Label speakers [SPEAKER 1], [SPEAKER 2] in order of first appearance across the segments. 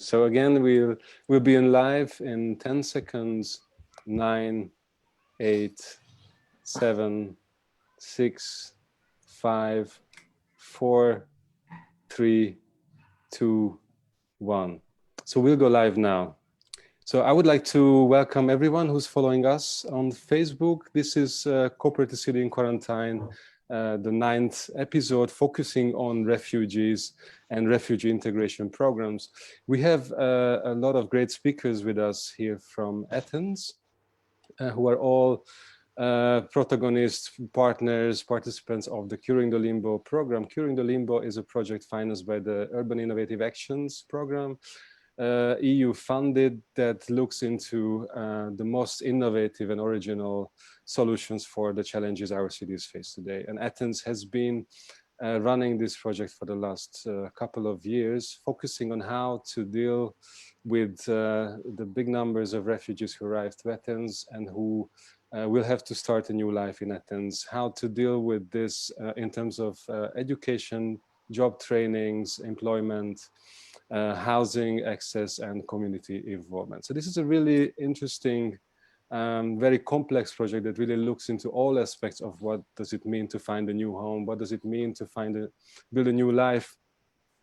[SPEAKER 1] So again, we'll be in live in 10 seconds. 9, 8, 7, 6, 5, 4, 3, 2, 1. So we'll go live now. So I would like to welcome everyone who's following us on Facebook. This is Cooperative City in Quarantine, the 9th episode focusing on refugees and refugee integration programs. We have a lot of great speakers with us here from Athens, who are all protagonists, partners, participants of the Curing the Limbo program. Curing the Limbo is a project financed by the Urban Innovative Actions program, EU funded, that looks into the most innovative and original solutions for the challenges our cities face today. And Athens has been running this project for the last couple of years, focusing on how to deal with the big numbers of refugees who arrived to Athens and who will have to start a new life in Athens, how to deal with this in terms of education, job trainings, employment, housing access, and community involvement. So this is a really interesting, very complex project that really looks into all aspects of what does it mean to find a new home, what does it mean to build a new life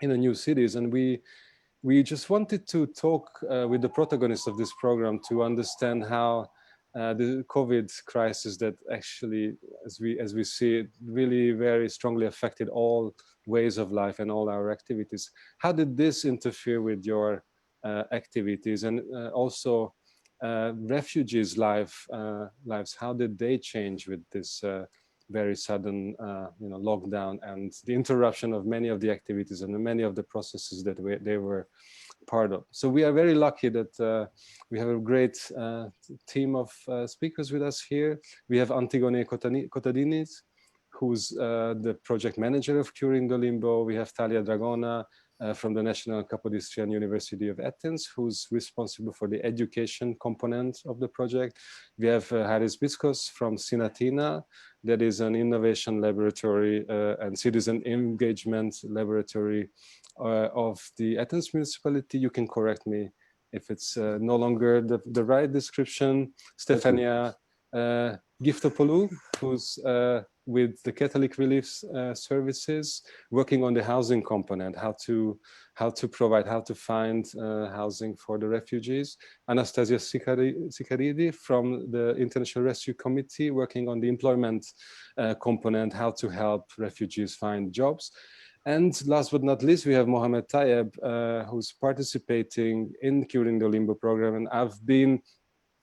[SPEAKER 1] in a new cities. And we just wanted to talk with the protagonists of this program to understand how the COVID crisis that actually, as we see it, really very strongly affected all ways of life and all our activities. How did this interfere with your activities, and also refugees' lives? How did they change with this very sudden, lockdown and the interruption of many of the activities and many of the processes that they were part of? So we are very lucky that we have a great team of speakers with us here. We have Antigone Kotanidis, who's the project manager of Curing the Limbo. We have Thalia Dragona from the National Kapodistrian University of Athens, who's responsible for the education component of the project. We have Biskos from Synathina, that is an innovation laboratory and citizen engagement laboratory of the Athens Municipality. You can correct me if it's no longer the right description. Stefania Gyftopoulou, who's with the Catholic Relief Services, working on the housing component, how to find housing for the refugees. Anastasia Sikiaridi from the International Rescue Committee, working on the employment component, how to help refugees find jobs. And last but not least, we have Mohamed Tayeb, who's participating in Curing the Limbo program. And I've been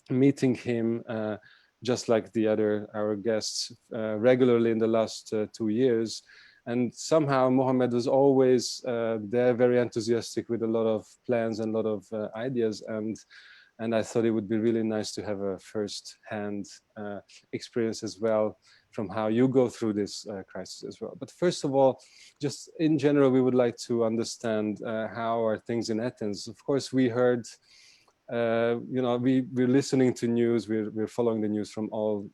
[SPEAKER 1] meeting him just like our guests, regularly in the last 2 years. And somehow Mohamed was always there, very enthusiastic with a lot of plans and a lot of ideas. And I thought it would be really nice to have a first-hand experience as well from how you go through this crisis as well. But first of all, just in general, we would like to understand how are things in Athens. Of course, we heard we're listening to news, we're following the news from all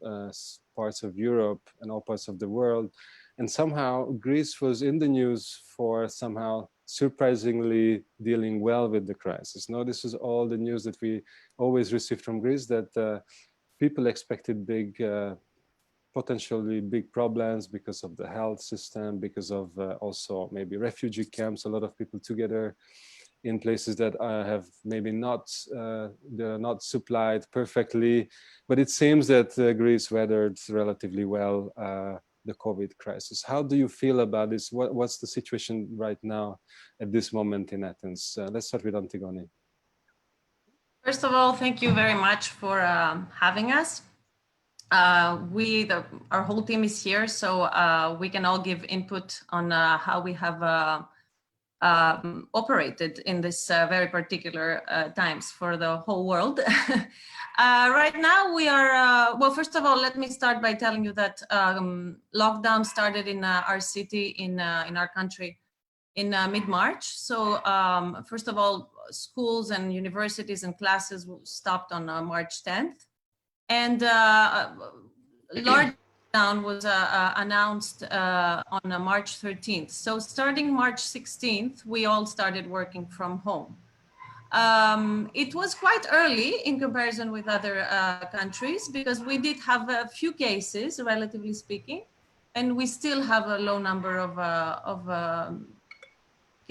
[SPEAKER 1] parts of Europe and all parts of the world. And somehow Greece was in the news for somehow surprisingly dealing well with the crisis. Now, this is all the news that we always receive from Greece, that people expected potentially big problems because of the health system, because of also maybe refugee camps, a lot of people together in places that have maybe they're not supplied perfectly, but it seems that Greece weathered relatively well the COVID crisis. How do you feel about this? What's the situation right now at this moment in Athens? Let's start with Antigone.
[SPEAKER 2] First of all, thank you very much for having us. Our whole team is here, so we can all give input on how we have operated in this very particular times for the whole world. Right now we are, well, first of all, let me start by telling you that lockdown started in our city, in our country, in mid-March. So first of all, schools and universities and classes stopped on March 10th. And large lockdown was announced on March 13th. So starting March 16th, we all started working from home. It was quite early in comparison with other countries because we did have a few cases, relatively speaking, and we still have a low number of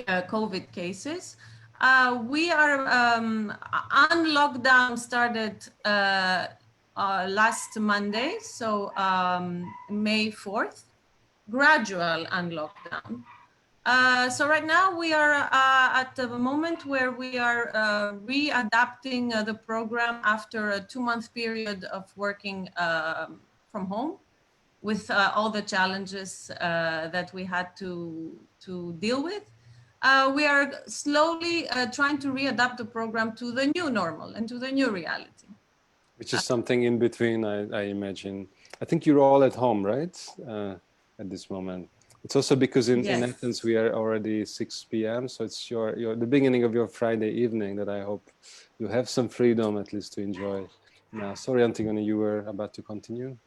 [SPEAKER 2] COVID cases. We are on lockdown started last Monday, so May 4th, gradual unlockdown. So right now we are at the moment where we are readapting the program after a 2-month period of working from home with all the challenges that we had to deal with. We are slowly trying to readapt the program to the new normal and to the new reality.
[SPEAKER 1] Which is something in between, I imagine. I think you're all at home, right? At this moment. It's also because in Athens we are already 6 p.m. So it's the beginning of your Friday evening that I hope you have some freedom at least to enjoy. Now, sorry, Antigone, you were about to continue.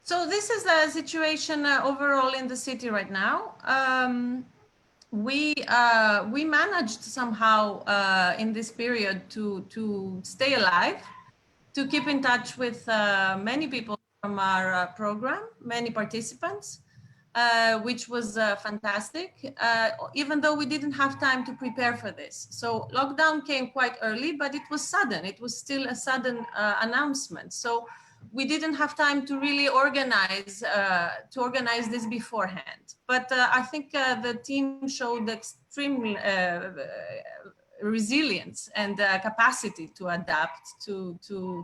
[SPEAKER 2] So this is the situation overall in the city right now. We managed somehow in this period to stay alive, to keep in touch with many people from our program, many participants, which was fantastic, even though we didn't have time to prepare for this. So lockdown came quite early, but it was sudden. It was still a sudden announcement. So we didn't have time to really organize this beforehand. But I think the team showed extreme resilience and capacity to adapt to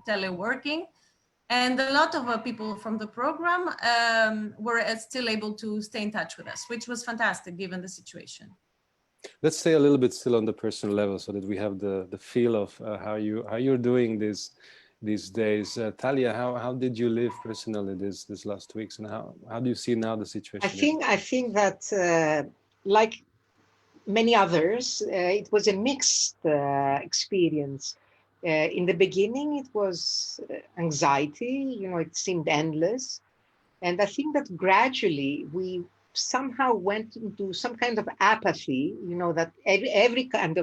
[SPEAKER 2] teleworking. And a lot of people from the program were still able to stay in touch with us, which was fantastic given the situation.
[SPEAKER 1] Let's stay a little bit still on the personal level so that we have the feel of how you're doing these days. Thalia, how did you live personally this last weeks, and how do you see now the situation?
[SPEAKER 3] I think that like many others, it was a mixed experience. In the beginning, it was anxiety, it seemed endless. And I think that gradually we somehow went into some kind of apathy, that every kind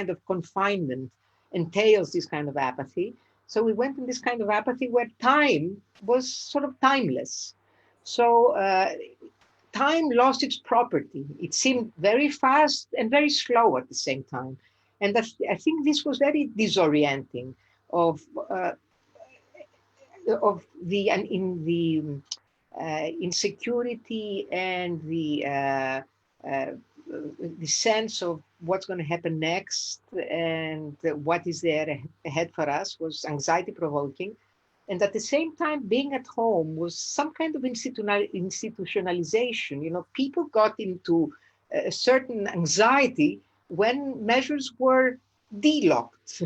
[SPEAKER 3] of confinement entails this kind of apathy. So we went in this kind of apathy where time was sort of timeless. So time lost its property. It seemed very fast and very slow at the same time. And I think this was very disorienting of the insecurity and the sense of what's going to happen next and what is there ahead for us was anxiety provoking. And at the same time, being at home was some kind of institutionalization. People got into a certain anxiety when measures were delocked,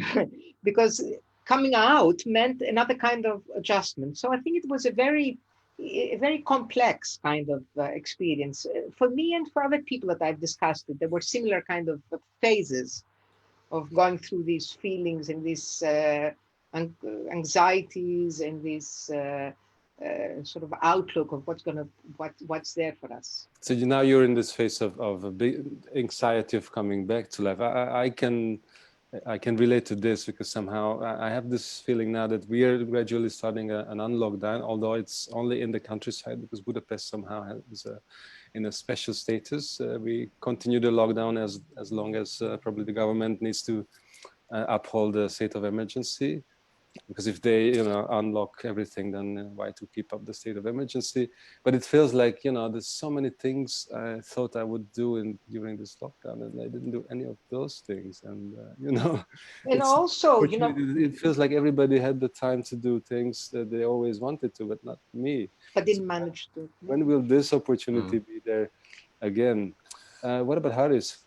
[SPEAKER 3] because coming out meant another kind of adjustment. So I think it was a very complex kind of experience. For me and for other people that I've discussed it, there were similar kind of phases of going through these feelings and these anxieties and this sort of outlook of what's there for us.
[SPEAKER 1] So now you're in this phase of a big anxiety of coming back to life. I can relate to this because somehow I have this feeling now that we are gradually starting an unlockdown, although it's only in the countryside because Budapest somehow is in a special status. We continue the lockdown as long as probably the government needs to uphold the state of emergency. Because if they, unlock everything, then why to keep up the state of emergency? But it feels like, there's so many things I thought I would do during this lockdown, and I didn't do any of those things. And
[SPEAKER 3] and also,
[SPEAKER 1] it feels like everybody had the time to do things that they always wanted to, but not me.
[SPEAKER 3] But didn't manage to.
[SPEAKER 1] When will this opportunity be there again? What about Haris?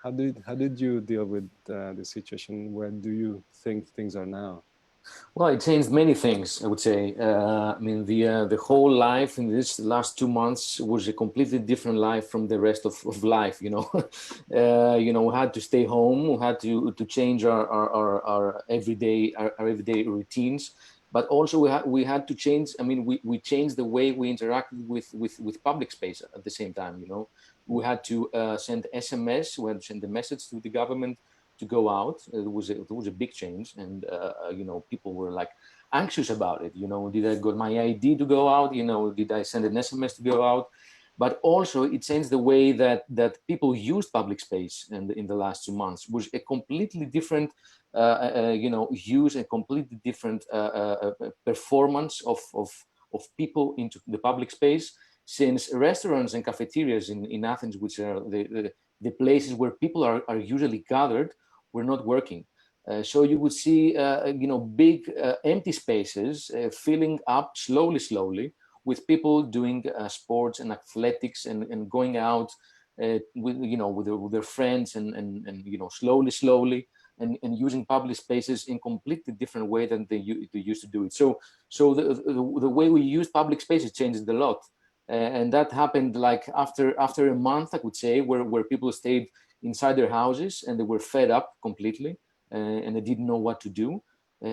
[SPEAKER 1] How did you deal with the situation? Where do you think things are now?
[SPEAKER 4] Well, it changed many things, I would say. The whole life in this last 2 months was a completely different life from the rest of life. We had to stay home. We had to change our everyday routines. But also we had to change. We changed the way we interacted with public space at the same time. we had to send SMS, we had to send a message to the government to go out. It was a big change, and you know, people were like anxious about it. You know, did I got my ID to go out? You know, did I send an SMS to go out? But also it changed the way that people used public space in the last 2 months. Was a completely different you know, use, a completely different performance of people into the public space, since restaurants and cafeterias in Athens, which are the places where people are usually gathered, were not working. So you would see you know, big empty spaces filling up slowly with people doing sports and athletics and going out with, you know, with their friends and you know, slowly and using public spaces in completely different way than they used to do it. So the way we use public spaces changed a lot, and that happened like after a month, I could say, where people stayed inside their houses and they were fed up completely and they didn't know what to do.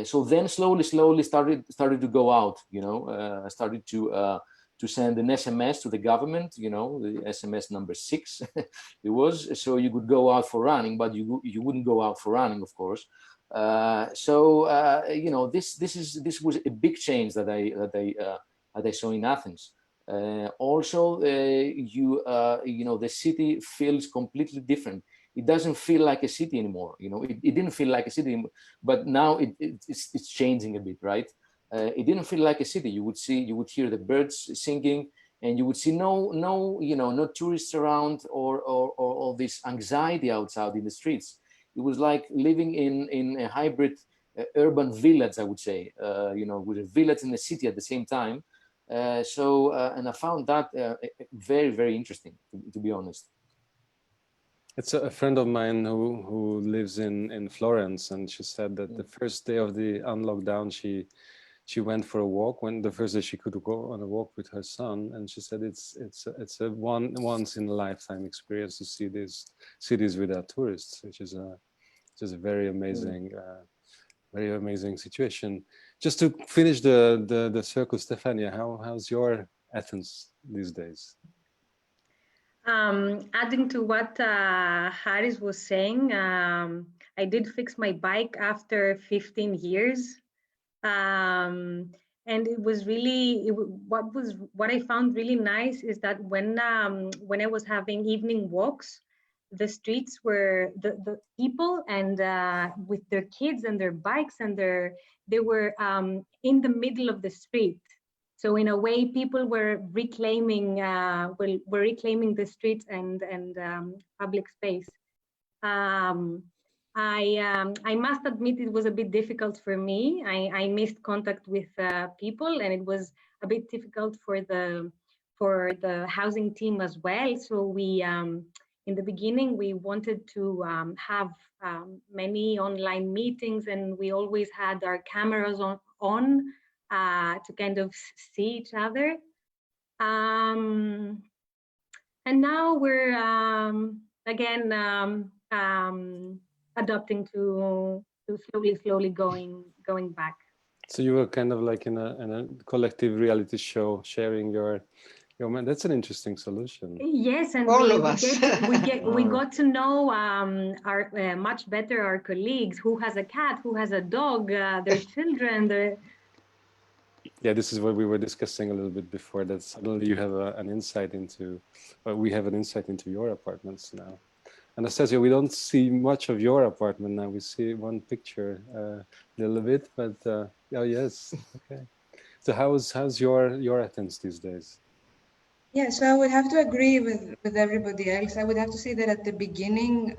[SPEAKER 4] So then slowly started to go out, you know, started to send an SMS to the government, you know, the SMS number 6 it was, so you could go out for running, but you wouldn't go out for running, of course. You know, this was a big change that I saw in Athens. Also, you know, the city feels completely different. It doesn't feel like a city anymore. You know, it didn't feel like a city anymore, but now it's changing a bit, right? It didn't feel like a city. You would hear the birds singing, and you would see no tourists around or all this anxiety outside in the streets. It was like living in a hybrid urban village, I would say, you know, with a village and a city at the same time. And I found that very, very interesting, to be honest.
[SPEAKER 1] It's a friend of mine who lives in Florence, and she said that the first day of the unlockdown, she went for a walk. When the first day she could go on a walk with her son, and she said it's a once in a lifetime experience to see these cities without tourists, which is a very amazing situation. Just to finish the circle, Stefania, how's your Athens these days?
[SPEAKER 5] Adding to what Haris was saying, I did fix my bike after 15 years. And it was really, what I found really nice is that when I was having evening walks, the streets were the people and with their kids and their bikes, and they were in the middle of the street. So in a way, people were reclaiming the streets and public space. I must admit it was a bit difficult for me. I missed contact with people, and it was a bit difficult for the housing team as well. So we, in the beginning, we wanted to have many online meetings, and we always had our cameras on to kind of see each other. And now we're again adopting to slowly going back.
[SPEAKER 1] So you were kind of like in a collective reality show, sharing your man. That's an interesting solution.
[SPEAKER 5] Yes, and
[SPEAKER 3] all of us.
[SPEAKER 5] we got to know our much better our colleagues, who has a cat, who has a dog, their children.
[SPEAKER 1] Yeah, this is what we were discussing a little bit before, that suddenly you have an insight into, well, we have an insight into your apartments now. Anastasia, we don't see much of your apartment now. We see one picture a little bit, but oh yes, okay. So how's your Athens these days?
[SPEAKER 6] Yeah, so I would have to agree with everybody else. I would have to say that at the beginning,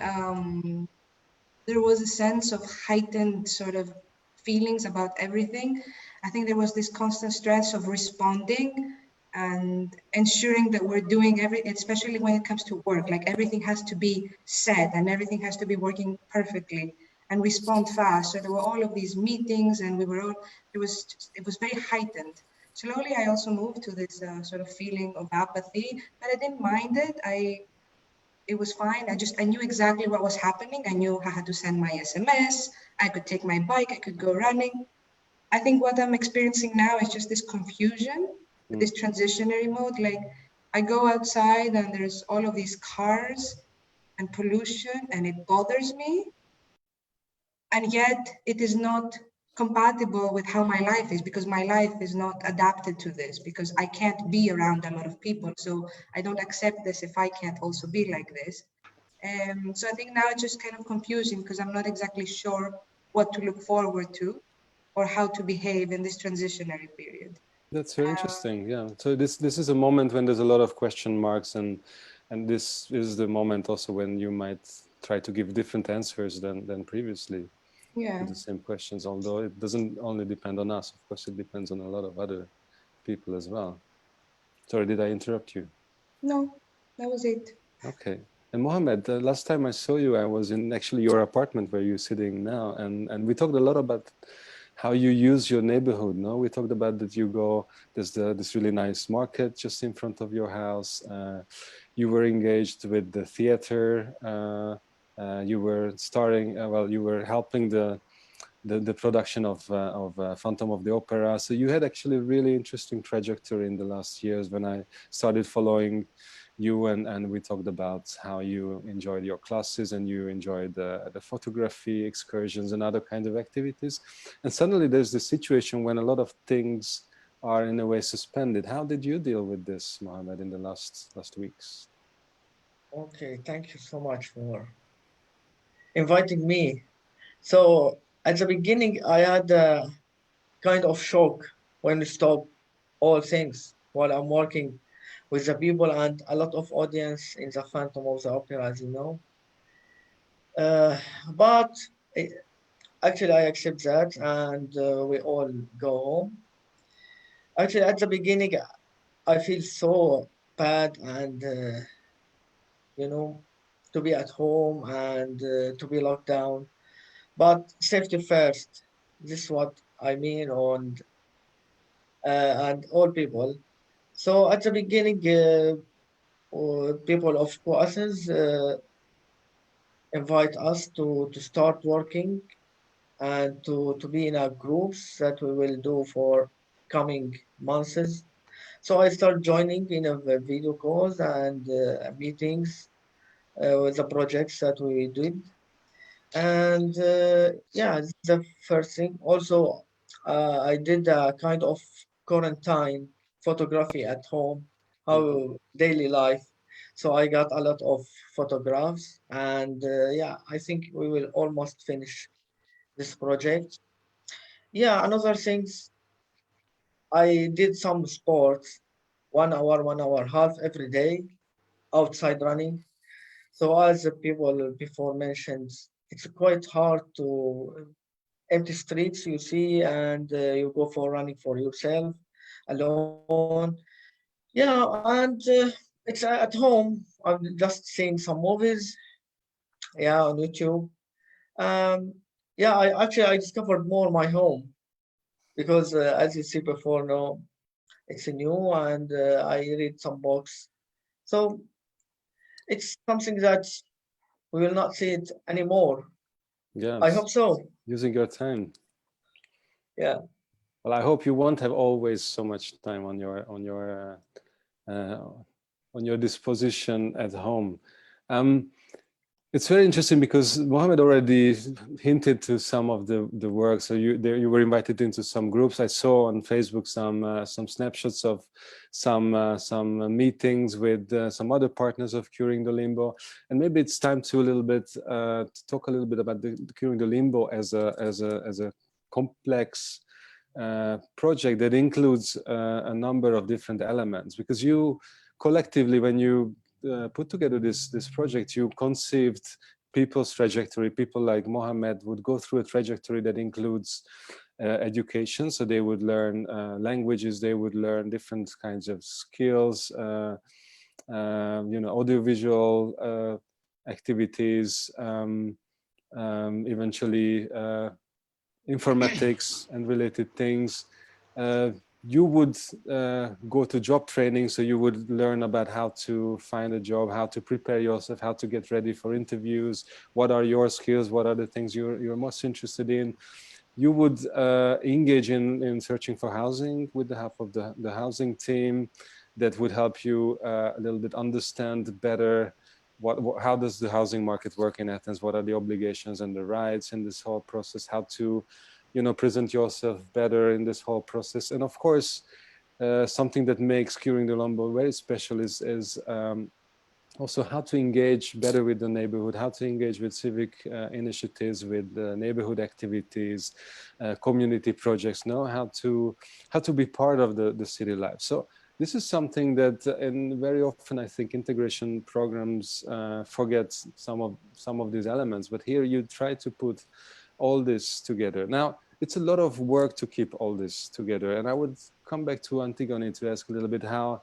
[SPEAKER 6] there was a sense of heightened sort of feelings about everything. I think there was this constant stress of responding and ensuring that we're doing especially when it comes to work, like everything has to be said and everything has to be working perfectly and respond fast. So there were all of these meetings, and it was very heightened. Slowly, I also moved to this sort of feeling of apathy, but I didn't mind it. It was fine. I knew exactly what was happening. I knew I had to send my SMS. I could take my bike. I could go running. I think what I'm experiencing now is just this confusion, this transitionary mode. Like, I go outside and there's all of these cars and pollution, and it bothers me. And yet it is not compatible with how my life is, because my life is not adapted to this, because I can't be around a lot of people. So I don't accept this if I can't also be like this. So I think now it's just kind of confusing because I'm not exactly sure what to look forward to or how to behave in this transitionary period.
[SPEAKER 1] That's very interesting. Yeah. So this is a moment when there's a lot of question marks, and this is the moment also when you might try to give different answers than previously to the same questions. Although it doesn't only depend on us, of course, it depends on a lot of other people as well. Sorry, did I interrupt you?
[SPEAKER 6] No, that was it.
[SPEAKER 1] Okay. And Mohamed, the last time I saw you, I was in actually your apartment where you're sitting now, and we talked a lot about how you use your neighborhood. No, we talked about that you go, there's this really nice market just in front of your house. You were engaged with the theater. You were starring, well, you were helping the production of Phantom of the Opera. So you had actually a really interesting trajectory in the last years when I started following you, and we talked about how you enjoyed your classes and you enjoyed the photography excursions and other kinds of activities. And suddenly there's this situation when a lot of things are in a way suspended. How did you deal with this, Mohamed, in the last weeks?
[SPEAKER 7] Okay, thank you so much for inviting me. So at the beginning, I had a kind of shock when we stopped all things while I'm working with the people and a lot of audience in the Phantom of the Opera, as you know. But actually, I accept that, and we all go home. Actually, at the beginning, I feel so bad, and to be at home and to be locked down. But safety first. This is what I mean on and all people. So at the beginning, people of Athens invite us to start working and to be in our groups that we will do for coming months. So I start joining in a video calls and meetings with the projects that we did. And yeah, the first thing. Also, I did a kind of quarantine photography at home, how daily life. So I got a lot of photographs, and yeah, I think we will almost finish this project. Yeah, another things, I did some sports, 1 hour, half every day, outside running. So as the people before mentioned, it's quite hard to empty streets you see, and you go for running for yourself alone. Yeah, and it's at home. I'm just seeing some movies, yeah, on YouTube. Yeah, I discovered more my home because as you see before, no, it's new, and I read some books. So it's something that we will not see it anymore.
[SPEAKER 1] Yeah,
[SPEAKER 7] I hope so.
[SPEAKER 1] using your time.
[SPEAKER 7] Yeah.
[SPEAKER 1] Well, I hope you won't have always so much time on your disposition at home. It's very interesting because Mohamed already hinted to some of the work. So you were invited into some groups. I saw on Facebook some snapshots of some meetings with some other partners of Curing the Limbo. And maybe it's time to talk a little bit about the Curing the Limbo as a complex project that includes a number of different elements. Because you collectively, when you put together this project, you conceived people's trajectory. People like Mohamed would go through a trajectory that includes education, so they would learn languages, they would learn different kinds of skills, audiovisual activities, eventually informatics and related things. You would go to job training, so you would learn about how to find a job, how to prepare yourself, how to get ready for interviews, what are your skills, what are the things you're most interested in. You would engage in searching for housing with the help of the housing team. that would help you a little bit understand better how does the housing market work in Athens? What are the obligations and the rights in this whole process? How to, present yourself better in this whole process? And of course, something that makes Curing the Limbo very special is also how to engage better with the neighborhood, how to engage with civic initiatives, with neighborhood activities, community projects, how to be part of the city life. So this is something that, and very often I think integration programs forget some of these elements, but here you try to put all this together. Now, it's a lot of work to keep all this together. And I would come back to Antigone to ask a little bit, how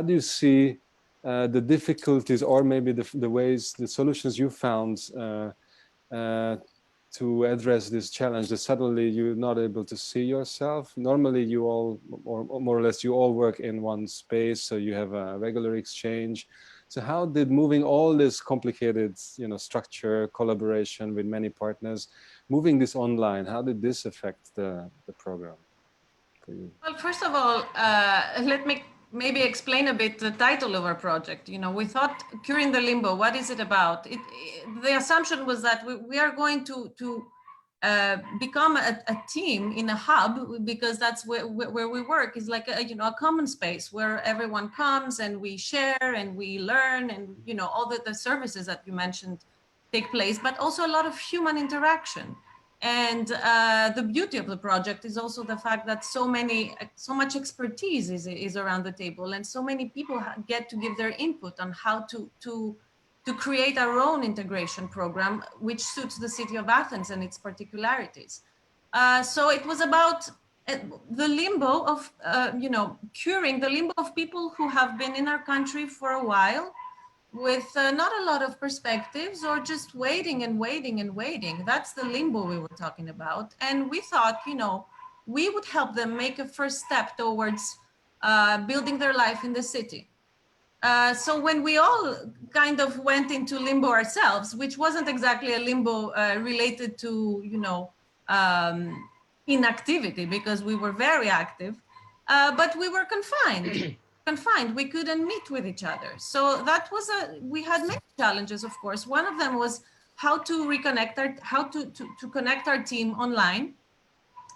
[SPEAKER 1] do you see the difficulties, or maybe the ways, the solutions you found to address this challenge that suddenly you're not able to see yourself? Normally you all, or more or less, you all work in one space, so you have a regular exchange. So how did moving all this complicated, structure, collaboration with many partners, moving this online, how did this affect the program for you?
[SPEAKER 2] Well, first of all, let me maybe explain a bit the title of our project. We thought Curing the Limbo, what is it about? The assumption was that we are going to become a team in a hub, because that's where we work, is like a common space where everyone comes and we share and we learn, and all the services that you mentioned take place, but also a lot of human interaction. And the beauty of the project is also the fact that so much expertise is around the table, and so many people get to give their input on how to create our own integration program, which suits the city of Athens and its particularities. So it was about the limbo of, curing the limbo of people who have been in our country for a while, with not a lot of perspectives, or just waiting and waiting and waiting. That's the limbo we were talking about. And we thought, we would help them make a first step towards building their life in the city. So when we all kind of went into limbo ourselves, which wasn't exactly a limbo related to, inactivity, because we were very active, but we were confined. We couldn't meet with each other. So that was we had many challenges, of course. One of them was how to reconnect how to connect our team online.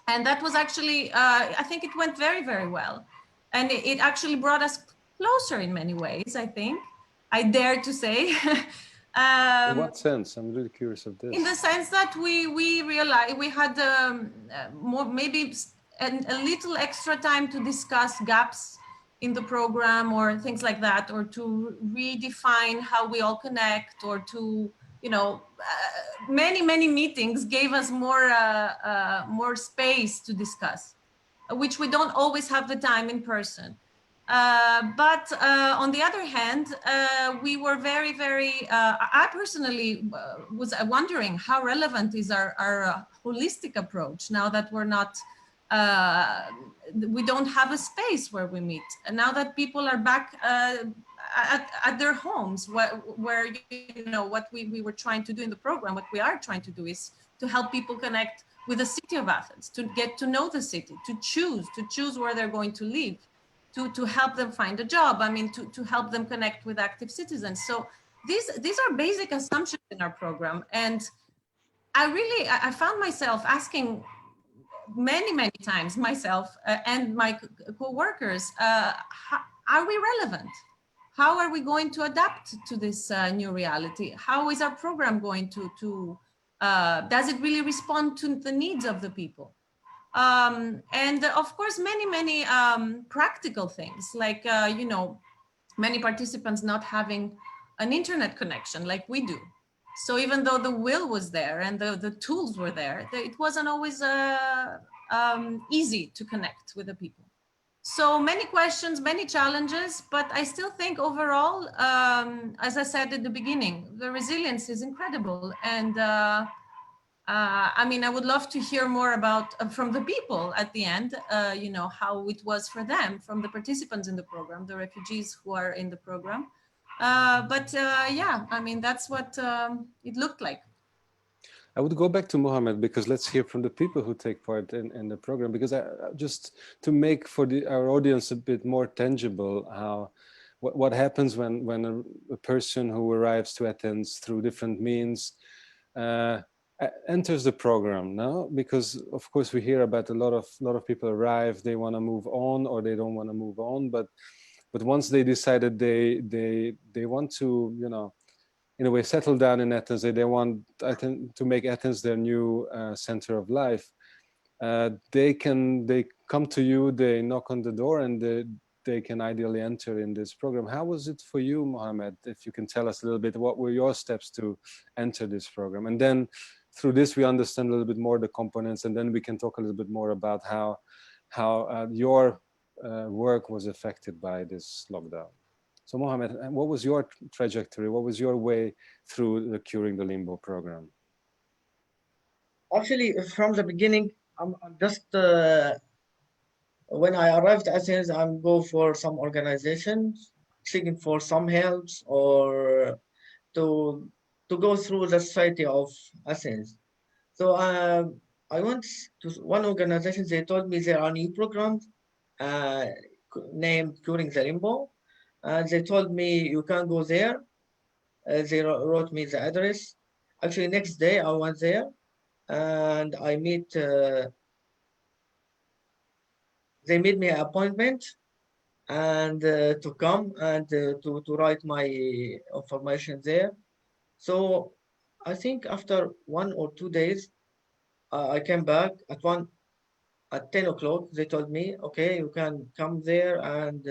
[SPEAKER 2] And that was actually, I think it went very, very well. And it actually brought us closer in many ways, I think. I dare to say.
[SPEAKER 1] In what sense? I'm really curious of this.
[SPEAKER 2] In the sense that we realized we had maybe a little extra time to discuss gaps in the program, or things like that, or to redefine how we all connect, or to, many meetings gave us more space to discuss, which we don't always have the time in person. But on the other hand, we were very, very, I personally was wondering how relevant is our holistic approach now that we're not, we don't have a space where we meet. And now that people are back at their homes, where what we were trying to do in the program, what we are trying to do is to help people connect with the city of Athens, to get to know the city, to choose where they're going to live, to help them find a job. I mean, to help them connect with active citizens. So these are basic assumptions in our program. And I found myself asking many times myself and my co-workers, are we relevant? How are we going to adapt to this new reality? How is our program going to does it really respond to the needs of the people? And of course, many practical things, like, many participants not having an internet connection like we do. So even though the will was there and the tools were there, it wasn't always easy to connect with the people. So many questions, many challenges, but I still think overall, as I said at the beginning, the resilience is incredible. And I mean, I would love to hear more about from the people at the end, how it was for them, from the participants in the program, the refugees who are in the program. But yeah, I mean, that's what it looked like.
[SPEAKER 1] I would go back to Mohamed, because let's hear from the people who take part in the program, because just to make for our audience a bit more tangible how what happens when a person who arrives to Athens through different means enters the program. No, because of course we hear about a lot of people arrive, they want to move on or they don't want to move on, but once they decided they want to, you know, in a way settle down in Athens, they want to make Athens their new center of life. They come to you, they knock on the door, and they can ideally enter in this program. How was it for you, Mohamed? If you can tell us a little bit, what were your steps to enter this program? And then through this, we understand a little bit more the components, and then we can talk a little bit more about how your work was affected by this lockdown. So Mohamed, what was your trajectory? What was your way through the Curing the Limbo program?
[SPEAKER 7] Actually, from the beginning, I'm just when I arrived at Athens, I'm go for some organizations, seeking for some helps or to go through the society of Athens. So I went to one organization. They told me there are new programs named Curing the Limbo. And they told me you can go there. They wrote me the address. Actually, next day I went there and I meet. They made me an appointment and to come and to write my information there. So I think after 1 or 2 days, I came back at 10 o'clock. They told me, okay, you can come there, and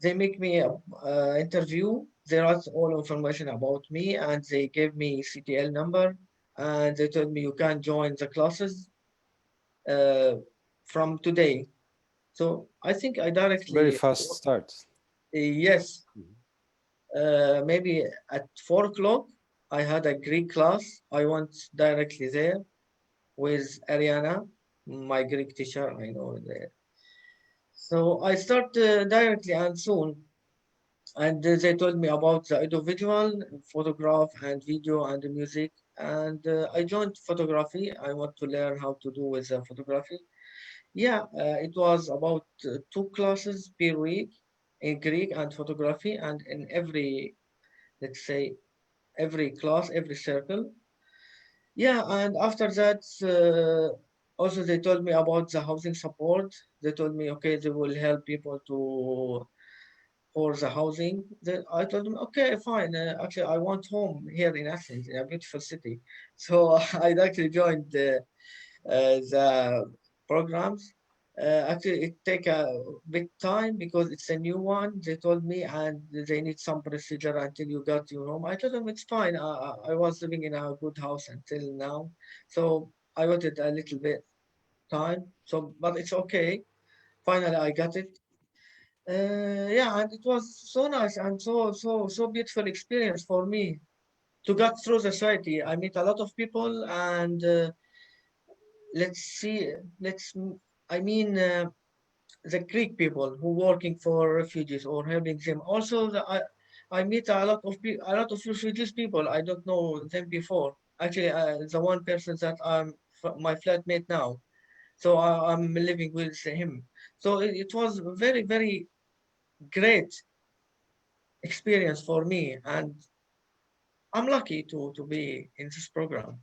[SPEAKER 7] they make me an interview. They wrote all information about me, and they gave me CTL number, and they told me you can join the classes from today. So I think I directly
[SPEAKER 1] Very fast start.
[SPEAKER 7] Yes. Maybe at 4 o'clock, I had a Greek class. I went directly there with Ariana, my Greek teacher. I know there. So I start directly and soon. And they told me about the audiovisual, photograph and video and the music. And I joined photography. I want to learn how to do with photography. Yeah, it was about 2 classes per week in Greek and photography, and in every, let's say, every class, every circle. Yeah, and after that, also they told me about the housing support. They told me, okay, they will help people for the housing. Then I told them, okay, fine. Actually, I want home here in Athens, in a beautiful city. So I actually joined the programs. Actually, it take a big time because it's a new one. They told me, and they need some procedure until you got your home. I told them it's fine. I was living in a good house until now, so I waited a little bit time. So, but it's okay. Finally, I got it. Yeah, and it was so nice and so beautiful experience for me to get through the society. I meet a lot of people, and let's see, I mean, the Greek people who working for refugees or helping them. Also, I meet a lot of refugees people. I don't know them before. Actually, the one person that I'm my flatmate now, so I'm living with him. So it was very, very great experience for me, and I'm lucky to be in this program.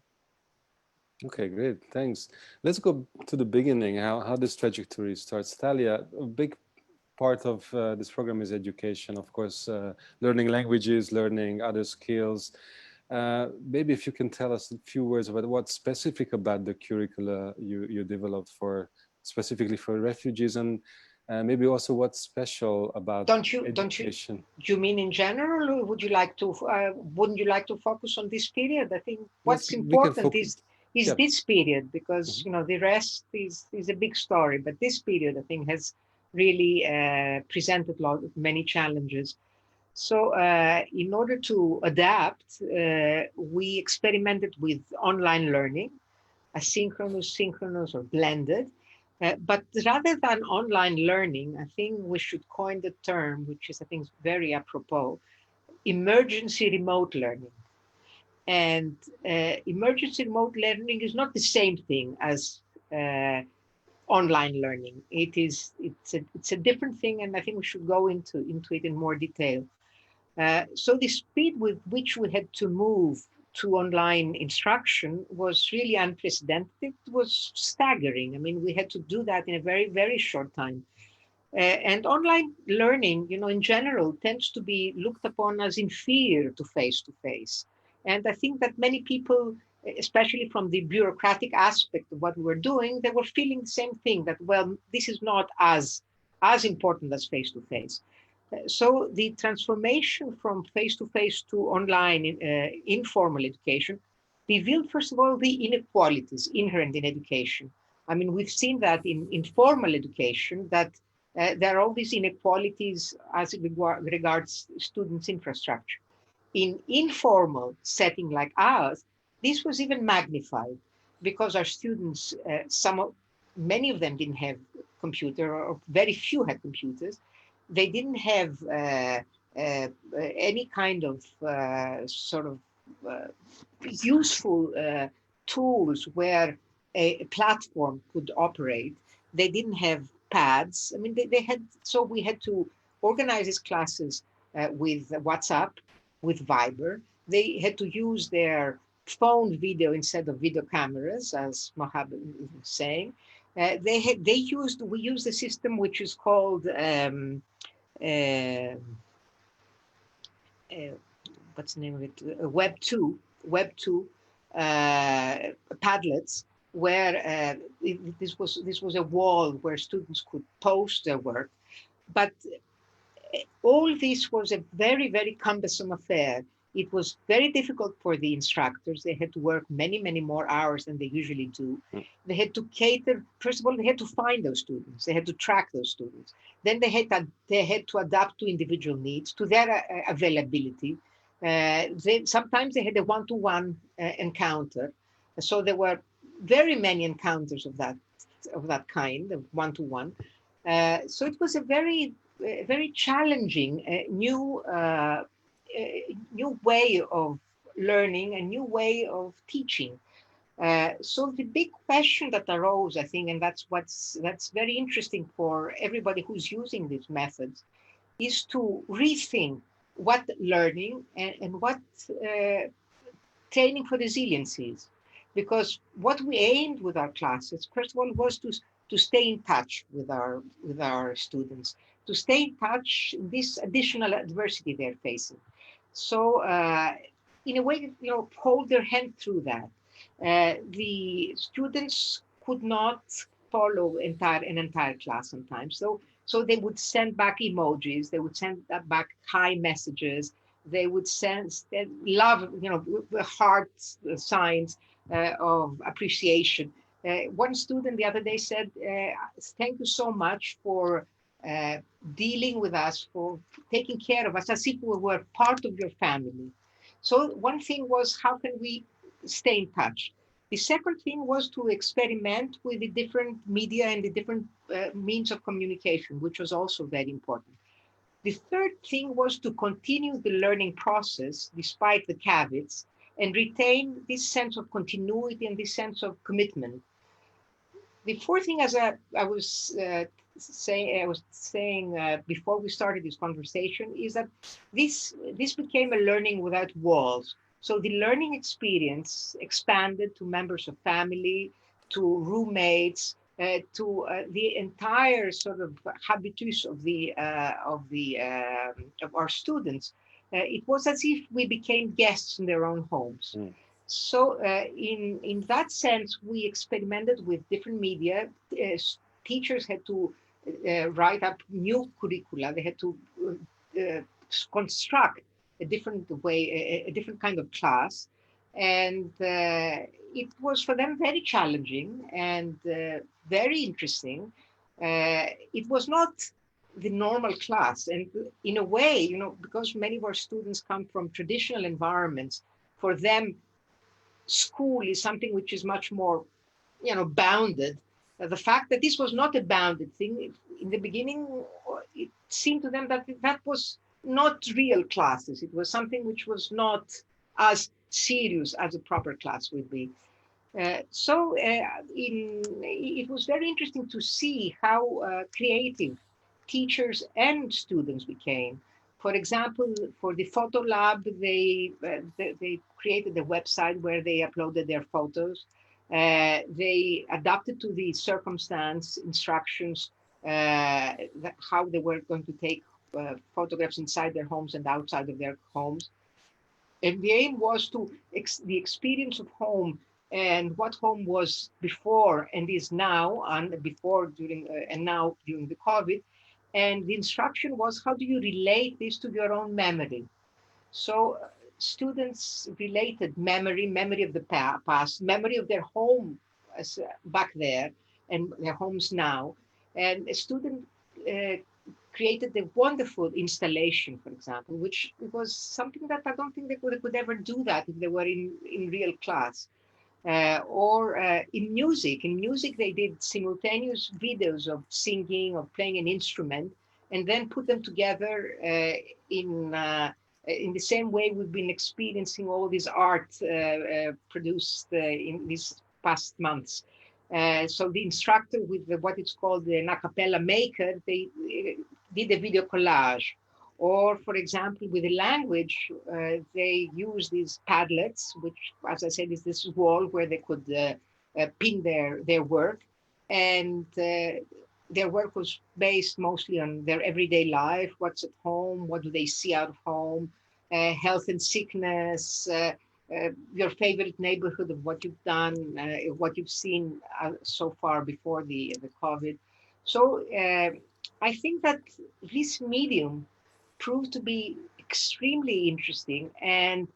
[SPEAKER 1] Okay, great, thanks. Let's go to the beginning, how this trajectory starts. Thalia, a big part of this program is education, of course, learning languages, learning other skills. Maybe if you can tell us a few words about what's specific about the curricula you developed specifically for refugees, and maybe also what's special about education.
[SPEAKER 3] Do you mean in general, or would you like to? Wouldn't you like to focus on this period? I think what's important is this period, because you know the rest is a big story, but this period I think has really presented many challenges. So in order to adapt, we experimented with online learning, asynchronous, synchronous, or blended. But rather than online learning, I think we should coin the term, which is, I think, very apropos, emergency remote learning. And emergency remote learning is not the same thing as online learning. It's a different thing, and I think we should go into it in more detail. So the speed with which we had to move to online instruction was really unprecedented. It was staggering. I mean, we had to do that in a very, very short time. And online learning, in general, tends to be looked upon as inferior to face-to-face. And I think that many people, especially from the bureaucratic aspect of what we were doing, they were feeling the same thing, that, well, this is not as important as face-to-face. So the transformation from face-to-face to online informal education revealed, first of all, the inequalities inherent in education. I mean, we've seen that in informal education, that there are all these inequalities as it regards students' infrastructure. In informal setting like ours, this was even magnified because our students, many of them didn't have computer, or very few had computers. They didn't have any kind of useful tools where a platform could operate. They didn't have pads. I mean, so we had to organize these classes with WhatsApp, with Viber. They had to use their phone video instead of video cameras, as Mohamed was saying. We used a system which is called what's the name of it? Web 2 Padlets, where this was a wall where students could post their work. But all this was a very, very cumbersome affair. It was very difficult for the instructors. They had to work many, many more hours than they usually do. They had to cater. First of all, they had to find those students. They had to track those students. Then they had to adapt to individual needs, to their availability. Sometimes they had a one-to-one encounter. So there were very many encounters of that kind, of one-to-one. So it was a very, very challenging new way of learning, a new way of teaching. So the big question that arose, I think, and that's very interesting for everybody who's using these methods, is to rethink what learning and what training for resilience is. Because what we aimed with our classes, first of all, was to stay in touch with our students, to stay in touch this additional adversity they're facing. So in a way, hold their hand through that. The students could not follow an entire class sometimes. So they would send back emojis, they would send back hi messages, they would send love, heart signs of appreciation. One student the other day said, thank you so much for dealing with us, for taking care of us as if we were part of your family. So one thing was, how can we stay in touch? The second thing was to experiment with the different media and the different means of communication, which was also very important. The third thing was to continue the learning process despite the caveats and retain this sense of continuity and this sense of commitment. The fourth thing, as I was saying before we started this conversation, is that this became a learning without walls. So the learning experience expanded to members of family, to roommates, to the entire sort of habitus of our students. It was as if we became guests in their own homes. So in that sense, we experimented with different media. Teachers had to write up new curricula. They had to construct a different way, a different kind of class. And it was for them very challenging and very interesting. It was not the normal class. And in a way, because many of our students come from traditional environments, for them, school is something which is much more, bounded. The fact that this was not a bounded thing, in the beginning, it seemed to them that was not real classes. It was something which was not as serious as a proper class would be. It was very interesting to see how creative teachers and students became. For example, for the photo lab, they created a website where they uploaded their photos. They adapted to the circumstance instructions, how they were going to take photographs inside their homes and outside of their homes. And the aim was to the experience of home and what home was before and is now, and before, during, and now during the COVID. And the instruction was, how do you relate this to your own memory? So students related memory of the past, memory of their home as, back there and their homes now. And a student created a wonderful installation, for example, which was something that I don't think they could ever do that if they were in real class. In music, they did simultaneous videos of singing, of playing an instrument, and then put them together in the same way we've been experiencing all this art produced in these past months. So the instructor with what it's called an a cappella maker, they did a video collage. Or, for example, with the language, they use these Padlets, which, as I said, is this wall where they could pin their work. And their work was based mostly on their everyday life, what's at home, what do they see out of home, health and sickness, your favorite neighborhood of what you've done, what you've seen so far before the COVID. So I think that this medium proved to be extremely interesting. And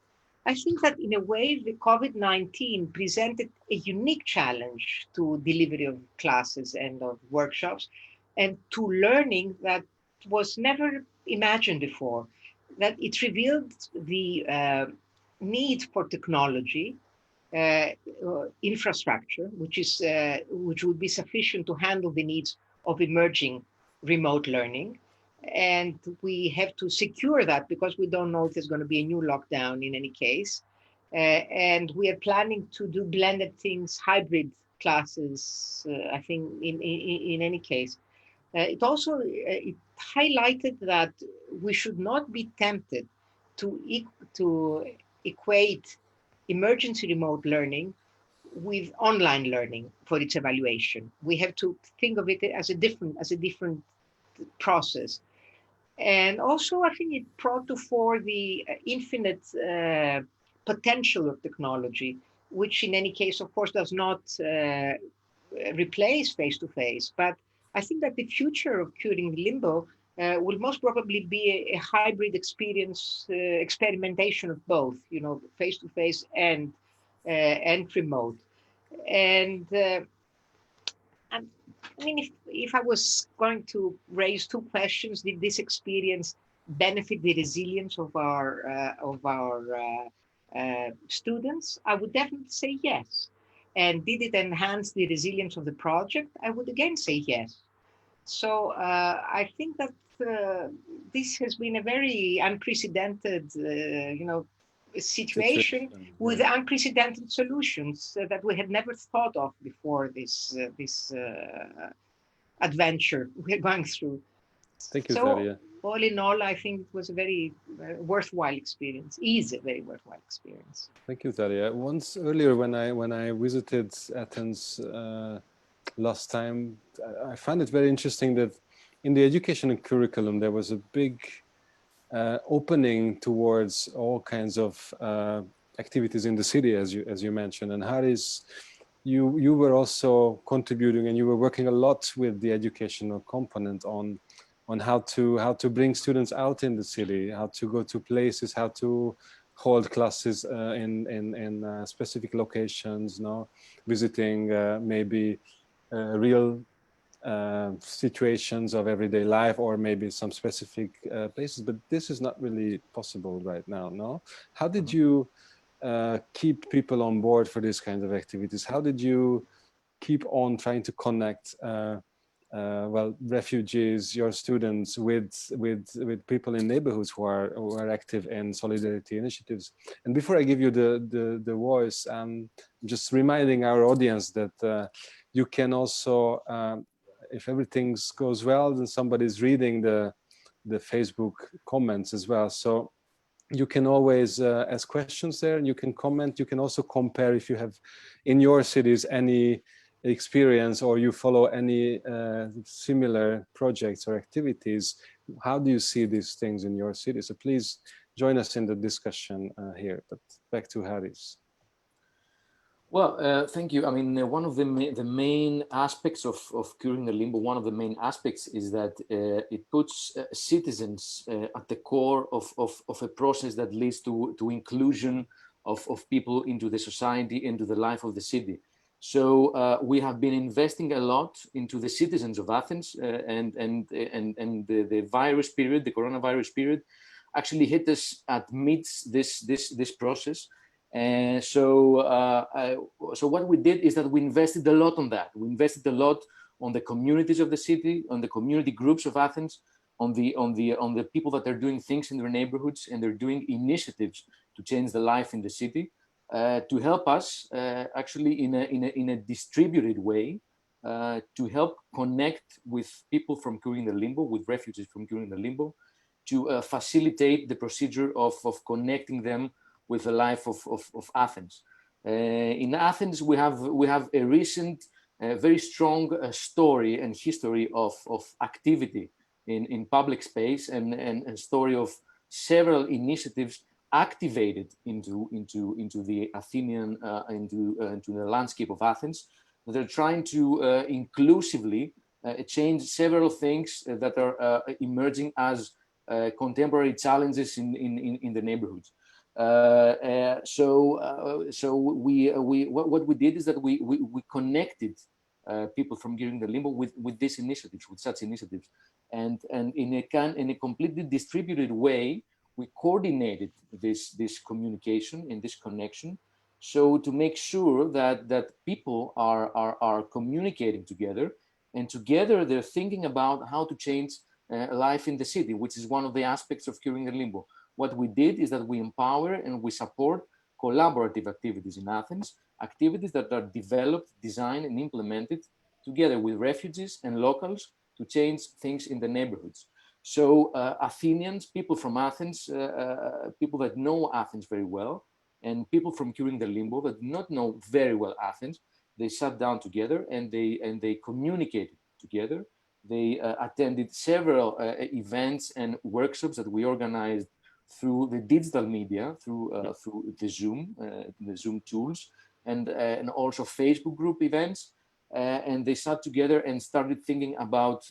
[SPEAKER 3] I think that in a way, the COVID-19 presented a unique challenge to delivery of classes and of workshops and to learning that was never imagined before, that it revealed the need for technology, infrastructure, which would be sufficient to handle the needs of emerging remote learning. And we have to secure that because we don't know if there's going to be a new lockdown in any case. And we are planning to do blended things, hybrid classes, I think, in any case. It also it highlighted that we should not be tempted to equate emergency remote learning with online learning for its evaluation. We have to think of it as a different process. And also, I think it brought to fore the infinite potential of technology, which in any case, of course, does not replace face-to-face. But I think that the future of curing limbo will most probably be a hybrid experience, experimentation of both, face-to-face and remote. And I mean, if I was going to raise two questions, did this experience benefit the resilience of our students? I would definitely say yes. And did it enhance the resilience of the project? I would again say yes. So I think that this has been a very unprecedented, situation with unprecedented solutions that we had never thought of before this adventure we're going through.
[SPEAKER 1] Thank you, Thalia.
[SPEAKER 3] All in all, I think it was a very worthwhile experience. Is a very worthwhile experience.
[SPEAKER 1] Thank you, Thalia. Once earlier, when I visited Athens last time, I found it very interesting that in the education and curriculum there was a big opening towards all kinds of activities in the city, as you mentioned. And Haris, you were also contributing, and you were working a lot with the educational component on how to bring students out in the city, how to go to places, how to hold classes in specific locations, visiting maybe real situations of everyday life, or maybe some specific places, but this is not really possible right now, no? How did you keep people on board for these kinds of activities? How did you keep on trying to connect well, refugees, your students, with people in neighborhoods who are active in solidarity initiatives. And before I give you the voice, just reminding our audience that you can also, if everything goes well, then somebody's reading the Facebook comments as well. So you can always ask questions there, and you can comment. You can also compare if you have in your cities any experience or you follow any similar projects or activities. How do you see these things in your city? So please join us in the discussion here. But back to Haris.
[SPEAKER 4] Well, thank you. I mean, one of the main aspects of curing the limbo, one of the main aspects is that it puts citizens at the core of a process that leads to inclusion of people into the society, into the life of the city. So we have been investing a lot into the citizens of Athens, and the virus period, the coronavirus period, actually hit us amidst this process. And so what we did is that we invested a lot on that. We invested a lot on the communities of the city, on the community groups of Athens, on the people that are doing things in their neighborhoods, and they're doing initiatives to change the life in the city, to help us actually in a distributed way to help connect with people from curing the limbo, with refugees from curing the limbo, to facilitate the procedure of connecting them with the life of Athens. In Athens, we have a recent, very strong story and history of activity in public space, and a story of several initiatives activated into the Athenian, into the landscape of Athens. They're trying to inclusively change several things that are emerging as contemporary challenges in the neighborhoods. What we did is that we connected people from curing the limbo with these initiatives, with such initiatives, and in a completely distributed way, we coordinated this communication and this connection, so to make sure that people are communicating together, and together they're thinking about how to change life in the city, which is one of the aspects of curing the limbo. What we did is that we empower and we support collaborative activities in Athens, activities that are developed, designed, and implemented together with refugees and locals to change things in the neighborhoods. So Athenians, people from Athens, people that know Athens very well, and people from curing the limbo that do not know very well Athens, they sat down together and they communicated together. They attended several events and workshops that we organized through the digital media, through the Zoom tools, and also Facebook group events. And they sat together and started thinking about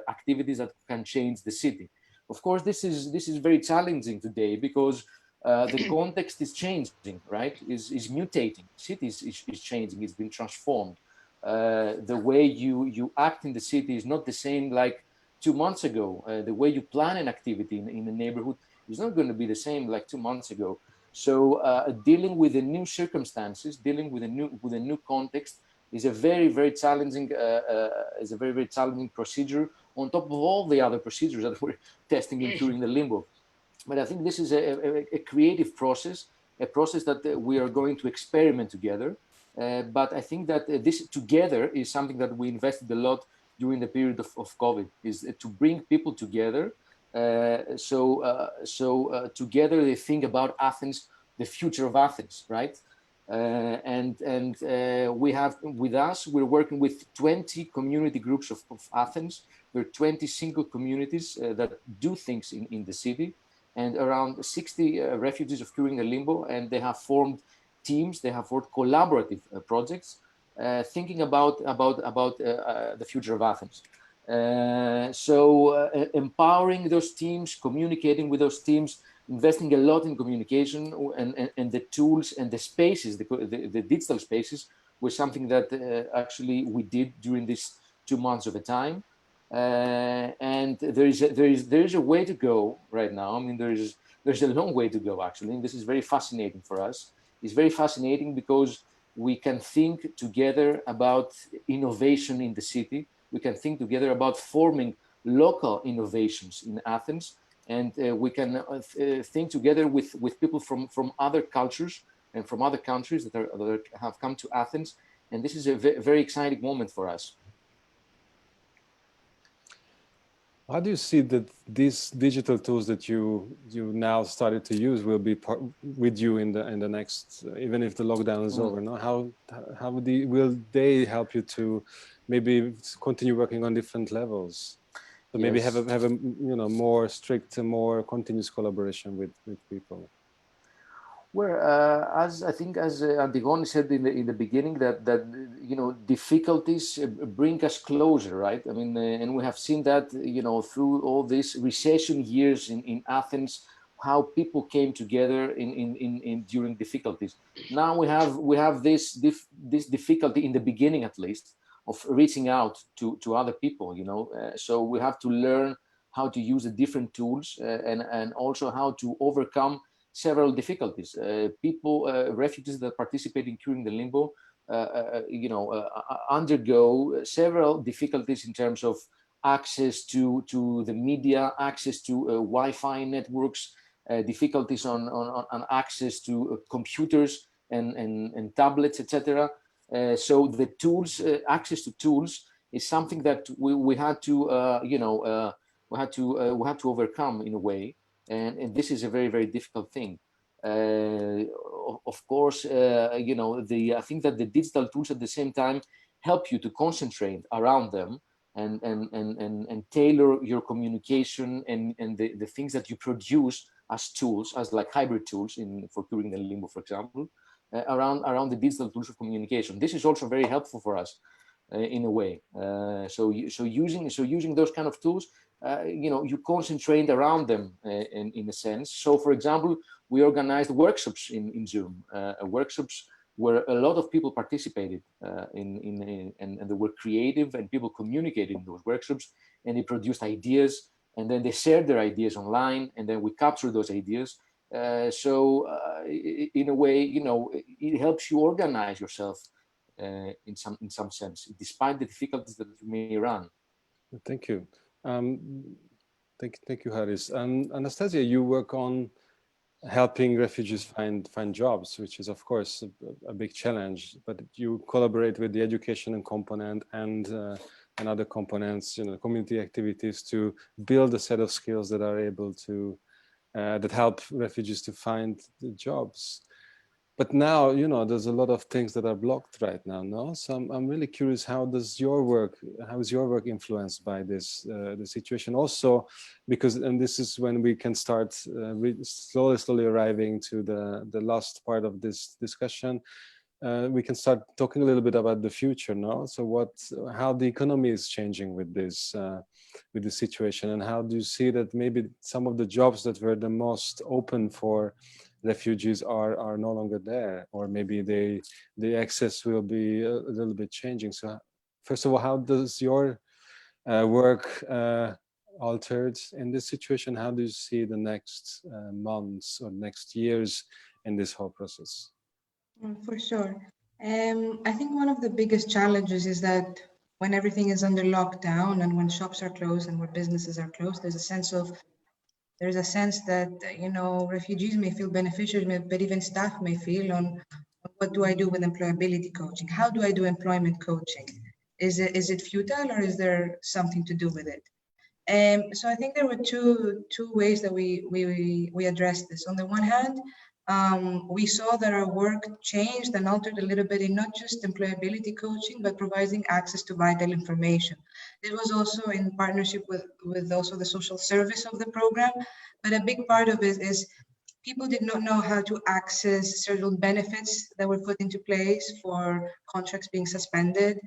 [SPEAKER 4] activities that can change the city. Of course, this is very challenging today because the context is changing, right? Is mutating. Cities is changing. It's been transformed. The way you act in the city is not the same like 2 months ago. The way you plan an activity in a neighborhood is not going to be the same like 2 months ago. So dealing with the new circumstances, dealing with a new context is a very challenging challenging procedure on top of all the other procedures that we're testing in curing the limbo. But I think this is a creative process, a process that we are going to experiment together. But I think that this together is something that we invested a lot during the period of COVID, is to bring people together. Together they think about Athens, the future of Athens, right? We have with us, we're working with 20 community groups of Athens. There are 20 single communities that do things in the city, and around 60 refugees of curing the limbo, and they have formed teams, they have formed collaborative projects, thinking about the future of Athens. Empowering those teams, communicating with those teams, investing a lot in communication, and the tools and the spaces, the digital spaces, was something that actually we did during these 2 months of a time. And there is a way to go right now. I mean, there's a long way to go actually, and this is very fascinating for us. It's very fascinating because we can think together about innovation in the city. we can think together about forming local innovations in Athens, and we can think together with people from other cultures and from other countries that have come to Athens. And this is a very exciting moment for us.
[SPEAKER 1] How do you see that these digital tools that you now started to use will be with you in the next, even if the lockdown is over? No, how will they help you to maybe continue working on different levels? So maybe have a more strict, more continuous collaboration with people.
[SPEAKER 4] Well, as Antigone said in the beginning, that difficulties bring us closer, right? I mean, and we have seen that through all these recession years in Athens, how people came together in during difficulties. Now we have this difficulty in the beginning, at least, of reaching out to other people. So we have to learn how to use the different tools and also how to overcome several difficulties. Refugees that participate in curing the limbo, undergo several difficulties in terms of access to the media, access to Wi-Fi networks, difficulties on access to computers and tablets, etc. So the tools, access to tools, is something that we had to overcome in a way. And this is a very, very difficult thing. Of course, I think that the digital tools at the same time help you to concentrate around them and tailor your communication and the things that you produce as tools, as like hybrid tools for curing the limbo, for example, around the digital tools of communication. This is also very helpful for us in a way. So using those kind of tools, you concentrate around them in a sense. So, for example, we organized workshops in Zoom, workshops where a lot of people participated and they were creative, and people communicated in those workshops, and they produced ideas, and then they shared their ideas online, and then we captured those ideas. So in a way, it helps you organize yourself in some sense, despite the difficulties that you may run.
[SPEAKER 1] Thank you. Thank you, Haris. Anastasia, you work on helping refugees find jobs, which is of course a big challenge. But you collaborate with the education component and other components, community activities, to build a set of skills that are able to that help refugees to find the jobs. But now, there's a lot of things that are blocked right now, no? So I'm really curious, how is your work influenced by this the situation? Also, because, and this is when we can start slowly arriving to the last part of this discussion, we can start talking a little bit about the future, no? So how the economy is changing with this situation, and how do you see that maybe some of the jobs that were the most open for refugees are no longer there, or maybe the access will be a little bit changing. So first of all, how does your work altered in this situation? How do you see the next months or next years in this whole process?
[SPEAKER 6] For sure. I think one of the biggest challenges is that when everything is under lockdown and when shops are closed and when businesses are closed, there's a sense that, refugees may feel beneficiaries, but even staff may feel on what do I do with employability coaching? How do I do employment coaching? Is it futile, or is there something to do with it? So I think there were two ways that we addressed this. On the one hand, we saw that our work changed and altered a little bit in not just employability coaching, but providing access to vital information. It was also in partnership with also the social service of the program, but a big part of it is people did not know how to access certain benefits that were put into place for contracts being suspended.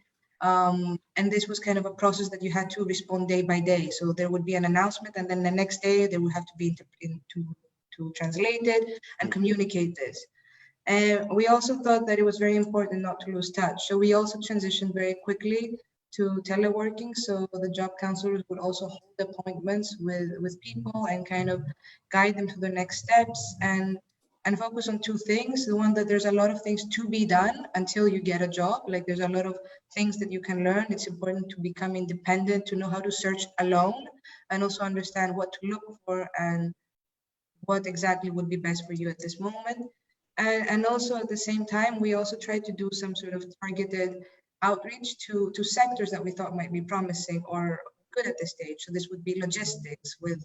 [SPEAKER 6] And this was kind of a process that you had to respond day by day. So there would be an announcement, and then the next day there would have to be to translate it and communicate this. We also thought that it was very important not to lose touch. So we also transitioned very quickly to teleworking. So the job counselors would also hold appointments with people and kind of guide them to the next steps. And and focus on two things. The one that there's a lot of things to be done until you get a job. Like there's a lot of things that you can learn. It's important to become independent, to know how to search alone, and also understand what to look for and what exactly would be best for you at this moment. And also at the same time, we also try to do some sort of targeted outreach to sectors that we thought might be promising or good at this stage. So this would be logistics with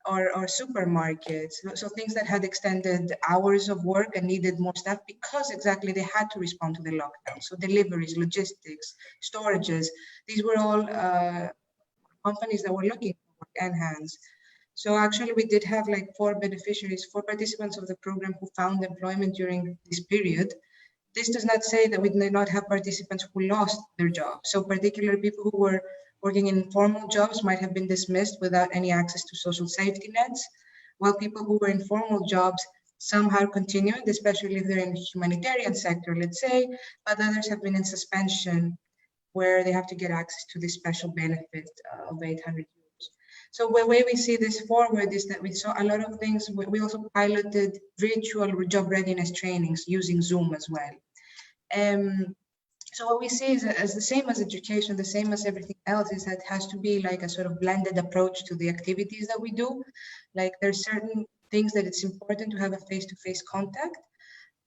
[SPEAKER 6] or supermarkets, so things that had extended hours of work and needed more staff because exactly they had to respond to the lockdown. So deliveries, logistics, storages, these were all companies that were looking for work and hands. So actually we did have like 4 beneficiaries, 4 participants of the program who found employment during this period. This does not say that we did not have participants who lost their jobs. So particularly people who were working in informal jobs might have been dismissed without any access to social safety nets, while people who were in formal jobs somehow continued, especially if they're in the humanitarian sector, let's say, but others have been in suspension where they have to get access to this special benefit of 800 euros. So the way we see this forward is that we saw a lot of things. We also piloted virtual job readiness trainings using Zoom as well. So what we see is as the same as education, the same as everything else, is that it has to be like a sort of blended approach to the activities that we do. Like there's certain things that it's important to have a face-to-face contact,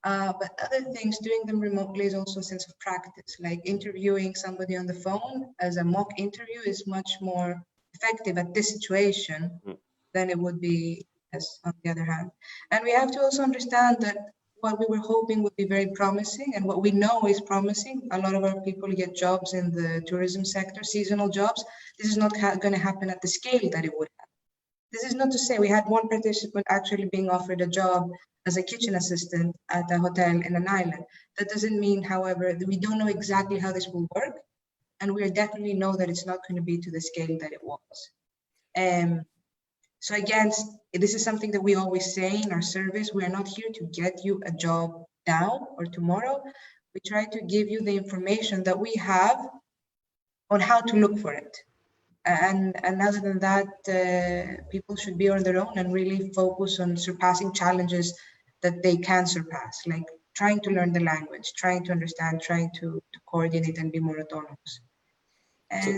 [SPEAKER 6] but other things, doing them remotely is also a sense of practice. Like interviewing somebody on the phone as a mock interview is much more effective at this situation than it would be as on the other hand. And we have to also understand that what we were hoping would be very promising and what we know is promising. A lot of our people get jobs in the tourism sector, seasonal jobs. This is not going to happen at the scale that it would have. This is not to say we had one participant actually being offered a job as a kitchen assistant at a hotel in an island. That doesn't mean, however, that we don't know exactly how this will work. And we definitely know that it's not going to be to the scale that it was. So again, this is something that we always say in our service. We are not here to get you a job now or tomorrow. We try to give you the information that we have on how to look for it. And other than that, people should be on their own and really focus on surpassing challenges that they can surpass, like trying to learn the language, trying to understand, trying to coordinate and be more autonomous.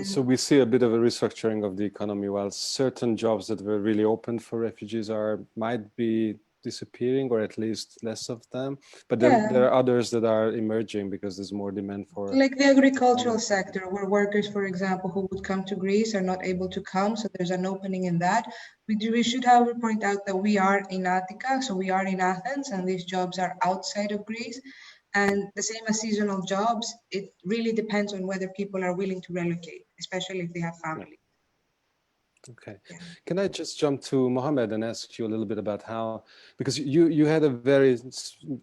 [SPEAKER 1] So we see a bit of a restructuring of the economy, while certain jobs that were really open for refugees might be disappearing, or at least less of them. But then there are others that are emerging because there's more demand for...
[SPEAKER 6] Like the agricultural sector, where workers, for example, who would come to Greece are not able to come. So there's an opening in that. We should, however, point out that we are in Attica, so we are in Athens, and these jobs are outside of Greece. And the same as seasonal jobs, it really depends on whether people are willing to relocate, especially if they have family.
[SPEAKER 1] Okay. Yeah. Can I just jump to Mohamed and ask you a little bit about how, because you had a very,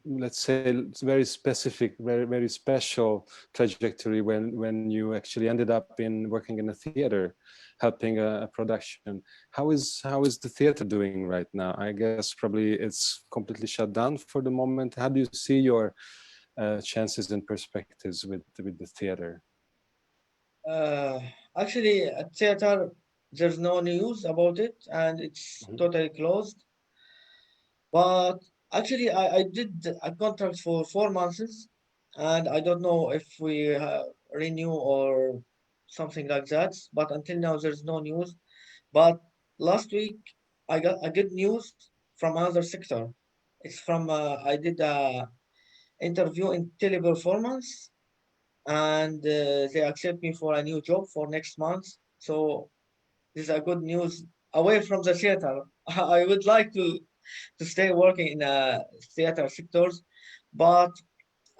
[SPEAKER 1] let's say, very specific, very special trajectory when you actually ended up working in a theater, helping a production. How is the theater doing right now? I guess probably it's completely shut down for the moment. How do you see your chances and perspectives with the theater?
[SPEAKER 7] Actually, at theater, there's no news about it, and it's totally closed. But actually, I did a contract for 4 months, and I don't know if we renew or something like that. But until now, there's no news. But last week, I got a good news from another sector. It's from I did a interview in teleperformance, and they accept me for a new job for next month. So this is a good news away from the theater. I would like to stay working in theater sectors, but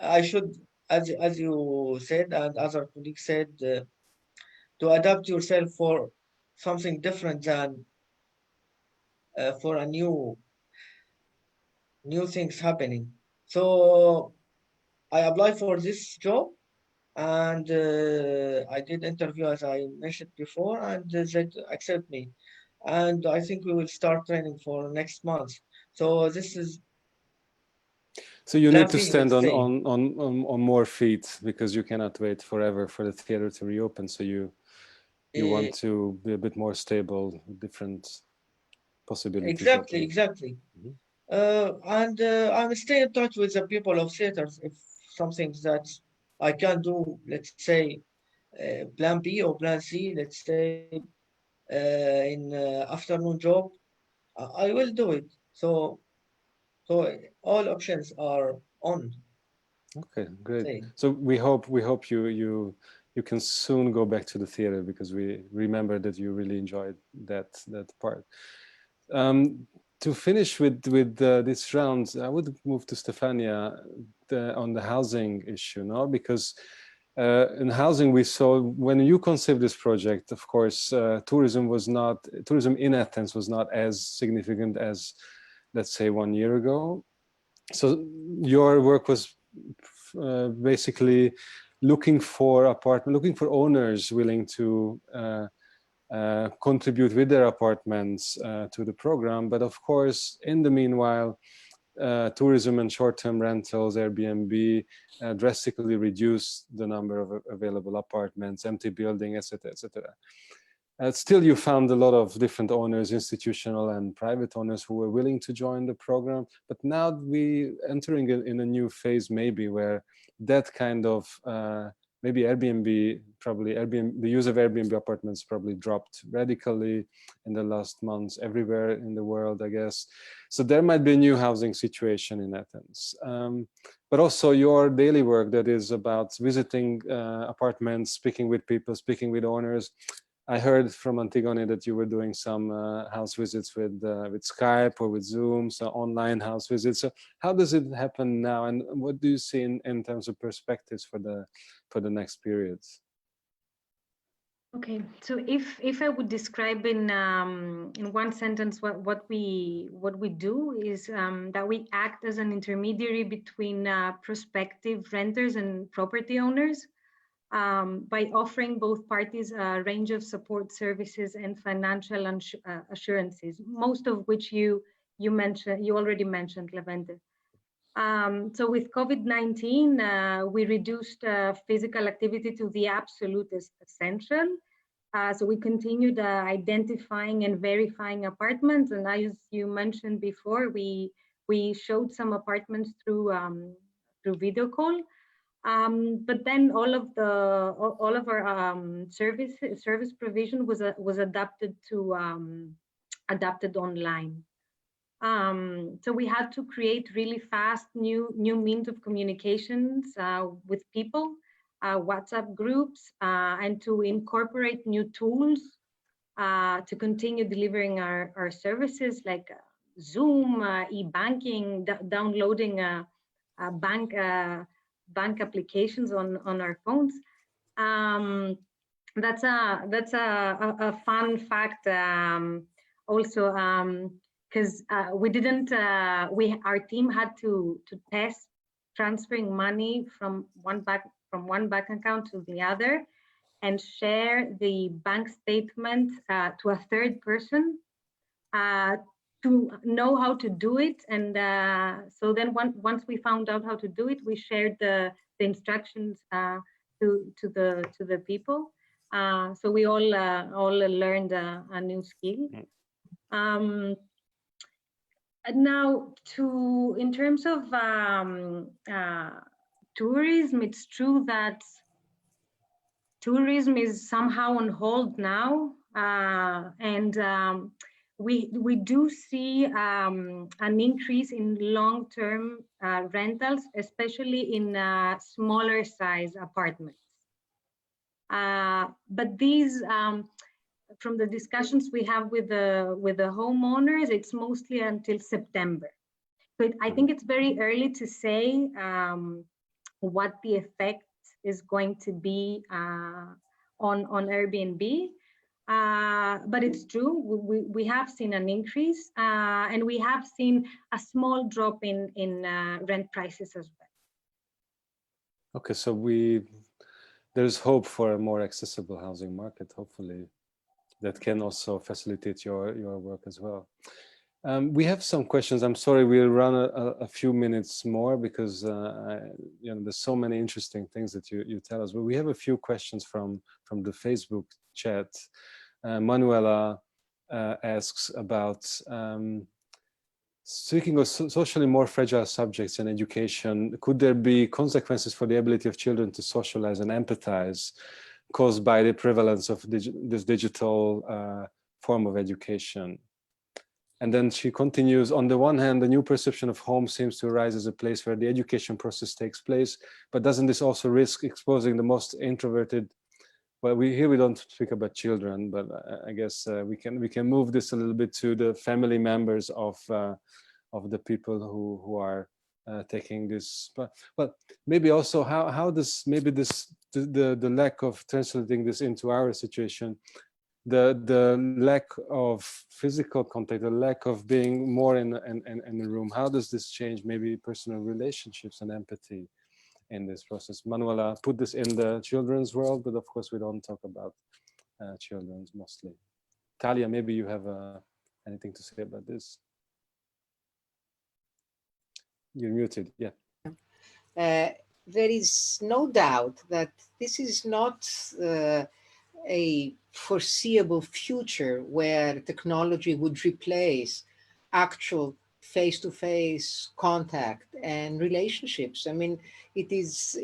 [SPEAKER 7] I should, as you said and other colleagues said, to adapt yourself for something different than for a new things happening. So I applied for this job, and I did interview as I mentioned before, and they accept me. And I think we will start training for next month. So this is.
[SPEAKER 1] So you need to stand on more feet, because you cannot wait forever for the theater to reopen. So you want to be a bit more stable, different possibilities.
[SPEAKER 7] Exactly. Mm-hmm. and I'm staying in touch with the people of theaters. If something that I can do, let's say, plan B or plan C, let's say, in afternoon job, I will do it. So all options are on.
[SPEAKER 1] Okay, great.
[SPEAKER 7] Say.
[SPEAKER 1] So we hope you can soon go back to the theater, because we remember that you really enjoyed that part. To finish with this round, I would move to Stefania on the housing issue, no? Because in housing, we saw when you conceived this project, of course, tourism in Athens was not as significant as, let's say, 1 year ago. So your work was basically looking for owners willing to contribute with their apartments to the program. But of course, in the meanwhile, tourism and short-term rentals, Airbnb, drastically reduced the number of available apartments, empty building, etc., etc. Still, you found a lot of different owners, institutional and private owners, who were willing to join the program. But now we entering in a new phase, maybe, where that kind of maybe the use of Airbnb apartments probably dropped radically in the last months everywhere in the world, I guess. So there might be a new housing situation in Athens. But also your daily work that is about visiting apartments, speaking with people, speaking with owners. I heard from Antigone that you were doing some house visits with Skype or with Zoom, so online house visits. So how does it happen now, and what do you see in terms of perspectives for the next periods?
[SPEAKER 5] Okay, so if I would describe in one sentence what we do is that we act as an intermediary between prospective renters and property owners. By offering both parties a range of support services and financial assurances, most of which you already mentioned, Levente. So with COVID-19, we reduced physical activity to the absolute essential. So we continued identifying and verifying apartments, and as you mentioned before, we showed some apartments through video call. But then all of our service provision was adapted online. So we had to create really fast new means of communications with people, WhatsApp groups, and to incorporate new tools to continue delivering our services like Zoom, e-banking, downloading bank applications on our phones. That's a fun fact also, because our team had to test transferring money from one bank account to the other and share the bank statement to a third person to know how to do it. And so then once we found out how to do it, we shared the instructions to the people. So we all learned a new skill. Now, in terms of tourism, it's true that tourism is somehow on hold now, and we do see an increase in long-term rentals, especially in smaller size apartments. But these, from the discussions we have with the homeowners, it's mostly until September. So I think it's very early to say what the effect is going to be on Airbnb. But it's true, we have seen an increase, and we have seen a small drop in rent prices as well.
[SPEAKER 1] Okay, so there's hope for a more accessible housing market, hopefully, that can also facilitate your work as well. We have some questions. I'm sorry, we'll run a few minutes more because there's so many interesting things that you tell us. But we have a few questions from the Facebook chat. Manuela asks about speaking of socially more fragile subjects in education, could there be consequences for the ability of children to socialize and empathize caused by the prevalence of this digital form of education? And then she continues, on the one hand, the new perception of home seems to arise as a place where the education process takes place, but doesn't this also risk exposing the most introverted? Well, here we don't speak about children, but I guess we can move this a little bit to the family members of the people who are taking this. But maybe also how does maybe the lack of translating this into our situation, the lack of physical contact, the lack of being more in the room, how does this change maybe personal relationships and empathy in this process? Manuela put this in the children's world, but of course we don't talk about children's mostly. Thalia, maybe you have anything to say about this? You're muted, yeah.
[SPEAKER 3] There is no doubt that this is not a foreseeable future where technology would replace actual face-to-face contact and relationships. I mean, it's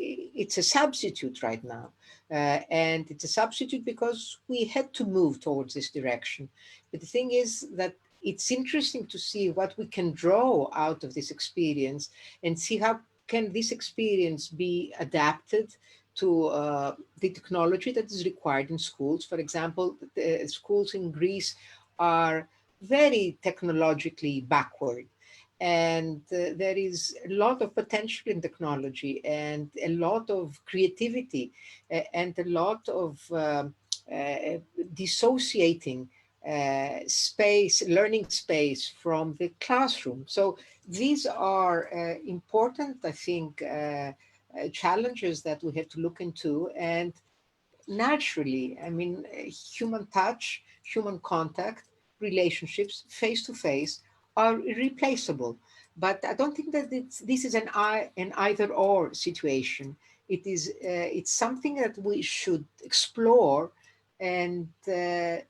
[SPEAKER 3] a substitute right now. And it's a substitute because we had to move towards this direction. But the thing is that it's interesting to see what we can draw out of this experience and see how can this experience be adapted to the technology that is required in schools. For example, the schools in Greece are very technologically backward. And there is a lot of potential in technology and a lot of creativity and a lot of dissociating space, learning space from the classroom. So these are important, I think, challenges that we have to look into. And naturally, I mean, human touch, human contact, relationships, face-to-face are irreplaceable. But I don't think that this is an either-or situation. It's something that we should explore and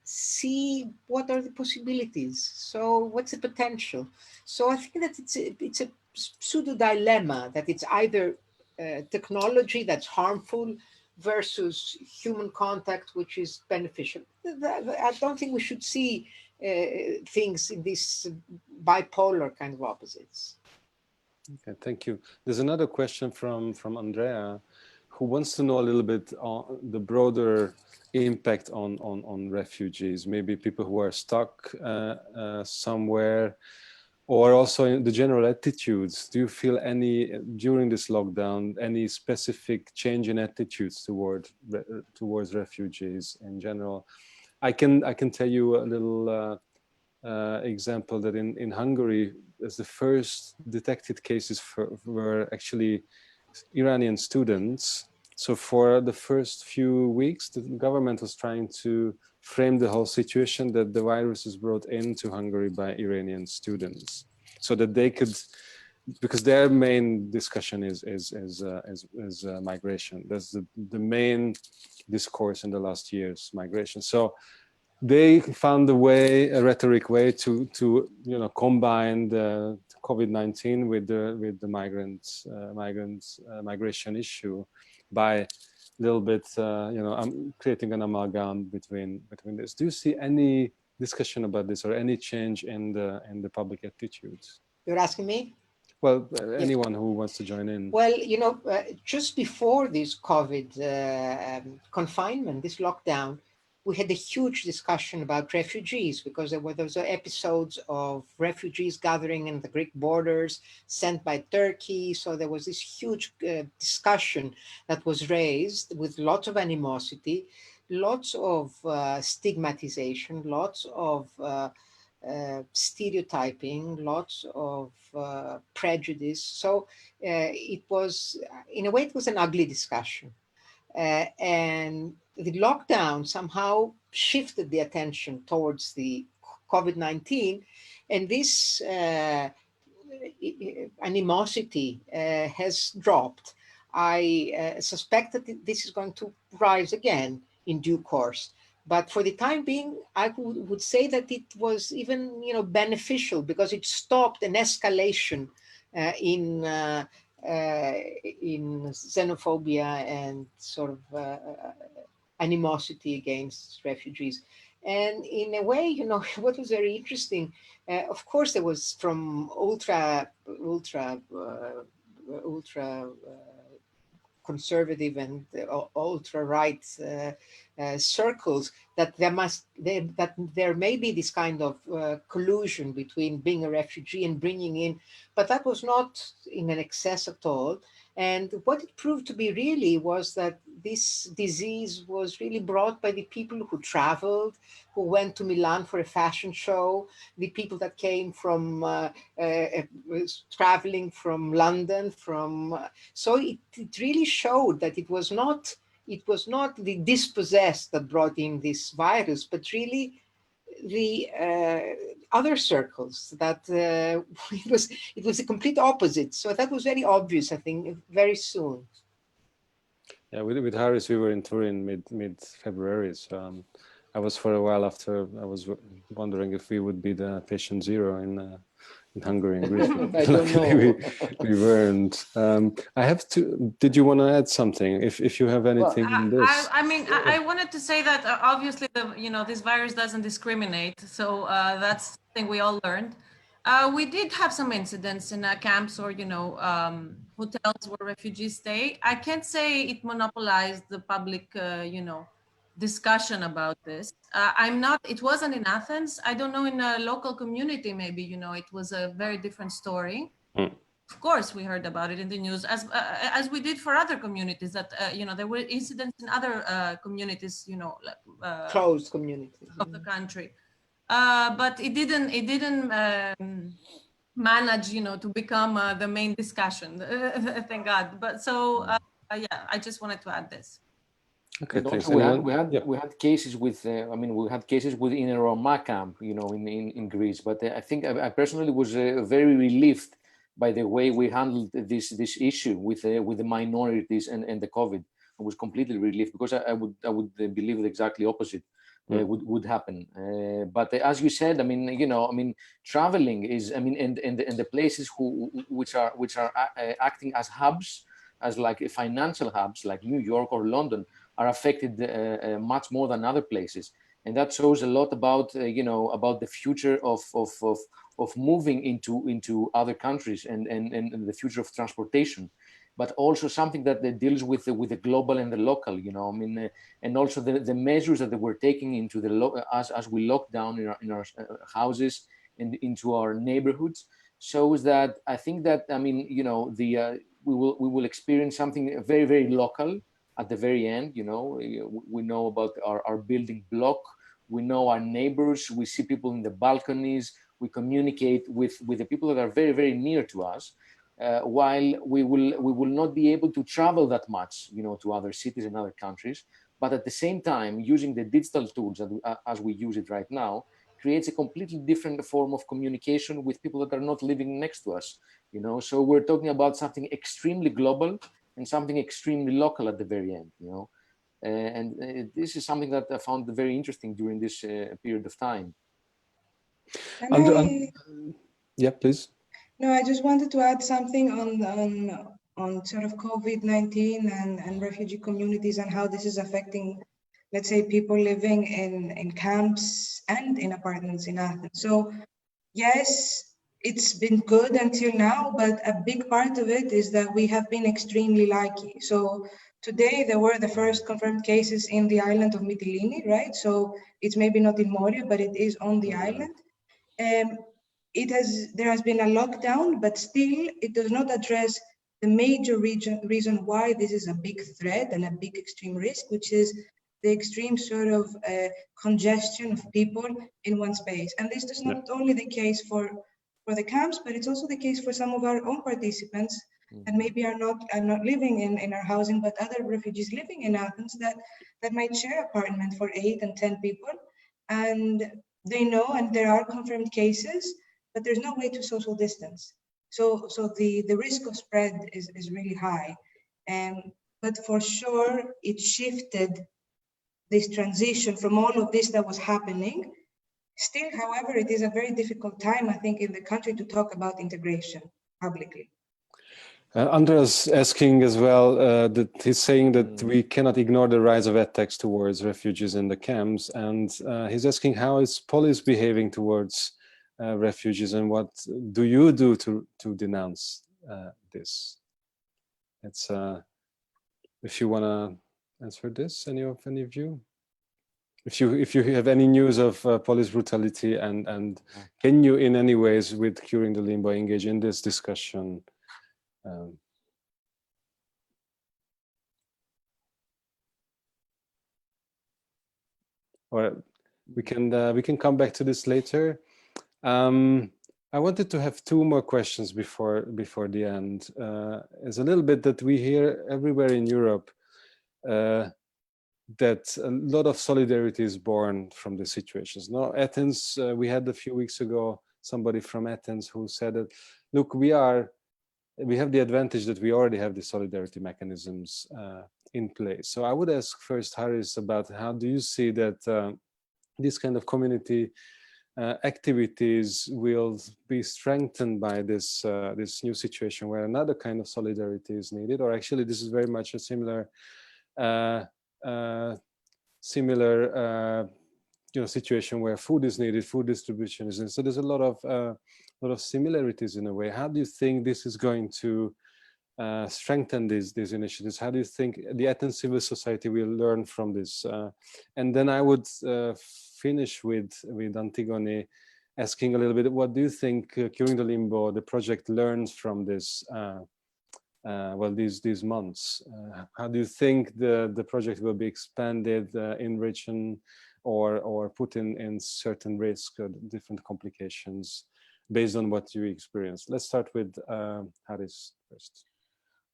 [SPEAKER 3] see what are the possibilities. So what's the potential? So I think that it's a pseudo dilemma, that it's either technology that's harmful versus human contact, which is beneficial. I don't think we should see things in this bipolar kind of opposites.
[SPEAKER 1] Okay, thank you. There's another question from Andrea, who wants to know a little bit on the broader impact on refugees, maybe people who are stuck somewhere, or also in the general attitudes. Do you feel during this lockdown, any specific change in attitudes towards refugees in general? I can tell you a little example that in Hungary, as the first detected cases were actually Iranian students. So for the first few weeks, the government was trying to frame the whole situation that the virus is brought into Hungary by Iranian students, so that they could, because their main discussion is migration. That's the main discourse in the last years, migration. So they found a rhetoric way to combine the COVID-19 with the migration issue by a little bit creating an amalgam between this. Do you see any discussion about this or any change in the public attitudes?
[SPEAKER 3] You're asking me?
[SPEAKER 1] Well, anyone who wants to join in.
[SPEAKER 3] Well, just before this COVID confinement, this lockdown, we had a huge discussion about refugees, because there were those episodes of refugees gathering in the Greek borders sent by Turkey. So there was this huge discussion that was raised with lots of animosity, lots of stigmatization, lots of stereotyping, lots of prejudice. So it was, in a way, it was an ugly discussion. And the lockdown somehow shifted the attention towards the COVID-19, and this animosity has dropped. I suspect that this is going to rise again in due course, But for the time being, I would say that it was even, beneficial, because it stopped an escalation in xenophobia and sort of animosity against refugees. And in a way, what was very interesting, of course, there was from ultra conservative and ultra-right circles that there may be this kind of collusion between being a refugee and bringing in, but that was not in an excess at all. And what it proved to be really was that this disease was really brought by the people who traveled, who went to Milan for a fashion show, the people that came from traveling from London, so it really showed that it was not the dispossessed that brought in this virus, but really the other circles, that it was the complete opposite. So that was very obvious, I think, very soon.
[SPEAKER 1] Yeah, with Harris, we were in Turin mid-February. So I was, for a while after, I was wondering if we would be the patient zero in Hungary and Greece.
[SPEAKER 4] I don't know.
[SPEAKER 1] we weren't. I have to. Did you want to add something? If you have anything in this?
[SPEAKER 2] I wanted to say that obviously this virus doesn't discriminate. So that's the thing we all learned. We did have some incidents in camps or hotels where refugees stay. I can't say it monopolized the public discussion about this. It wasn't in Athens. I don't know, in a local community, maybe, it was a very different story. Of course, we heard about it in the news, as we did for other communities, that, there were incidents in other communities,
[SPEAKER 3] closed communities
[SPEAKER 2] of the country. But it didn't manage, to become the main discussion, thank God. But so, yeah, I just wanted to add this.
[SPEAKER 1] Okay, thanks.
[SPEAKER 4] We had cases with, we had cases within a Roma camp, in Greece. But I think I personally was very relieved by the way we handled this issue with the minorities and the COVID. I was completely relieved, because I would believe the exactly opposite would happen. But as you said, traveling is, and the places which are acting as hubs, as like financial hubs, like New York or London, are affected much more than other places, and that shows a lot about about the future of moving into other countries and the future of transportation, but also something that deals with the global and the local, and also the measures that they were taking into as we lock down in our houses and into our neighborhoods, shows that I think that we will experience something very, very local at the very end. We know about our building block, we know our neighbors, we see people in the balconies, we communicate with the people that are very, very near to us, while we will not be able to travel that much, to other cities and other countries. But at the same time, using the digital tools as we use it right now, creates a completely different form of communication with people that are not living next to us. So we're talking about something extremely global and something extremely local at the very end. And this is something that I found very interesting during this period of time.
[SPEAKER 1] Yeah, please.
[SPEAKER 6] No, I just wanted to add something on sort of COVID-19 and refugee communities and how this is affecting, let's say, people living in camps and in apartments in Athens. So yes, it's been good until now, but a big part of it is that we have been extremely lucky. So today there were the first confirmed cases in the island of Mytilene, right? So it's maybe not in Moria, but it is on the island. There has been a lockdown, but still it does not address the major reason why this is a big threat and a big extreme risk, which is the extreme sort of congestion of people in one space. And this is not only the case for the camps, but it's also the case for some of our own participants that maybe are not living in our housing, but other refugees living in Athens that might share apartment for 8 and 10 people. And they know, and there are confirmed cases, but there's no way to social distance. So the risk of spread is really high. But for sure, it shifted this transition from all of this that was happening. Still, however, it is a very difficult time, I think, in the country to talk about integration publicly.
[SPEAKER 1] Andreas asking as well, that he's saying that we cannot ignore the rise of attacks towards refugees in the camps, and he's asking how is police behaving towards refugees, and what do you do to denounce this? It's if you want to answer this, any of you, if you have any news of police brutality, and can you in any ways with Curing the Limbo engage in this discussion? Or we can come back to this later. I wanted to have two more questions before the end. It's a little bit that we hear everywhere in Europe that a lot of solidarity is born from the situations. Now, Athens, we had a few weeks ago somebody from Athens who said that, look, we have the advantage that we already have the solidarity mechanisms in place. So I would ask first Haris about how do you see that this kind of community activities will be strengthened by this this new situation where another kind of solidarity is needed, or actually this is very much a similar situation where food is needed, food distribution is needed. So there's a lot of similarities in a way. How do you think this is going to strengthen these initiatives? How do you think the Athens civil society will learn from this? And then I would finish with Antigone, asking a little bit, what do you think Curing the Limbo, the project, learns from this? Well, these months. How do you think the project will be expanded, enriched, or put in certain risk or different complications based on what you experienced? Let's start with Haris first.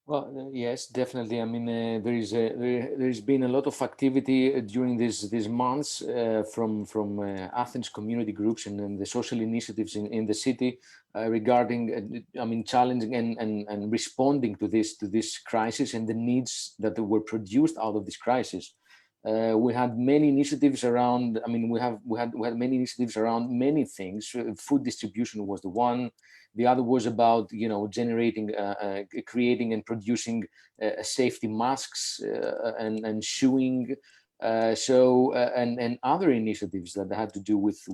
[SPEAKER 4] Well, yes, definitely. I mean, there's been a lot of activity during these months from Athens community groups and the social initiatives in the city regarding, I mean, challenging and responding to this crisis and the needs that were produced out of this crisis. We had many initiatives around. I mean, we had many initiatives around many things. Food distribution was the one. The other was about, you know, generating, creating and producing safety masks and shoeing. And other initiatives that had to do with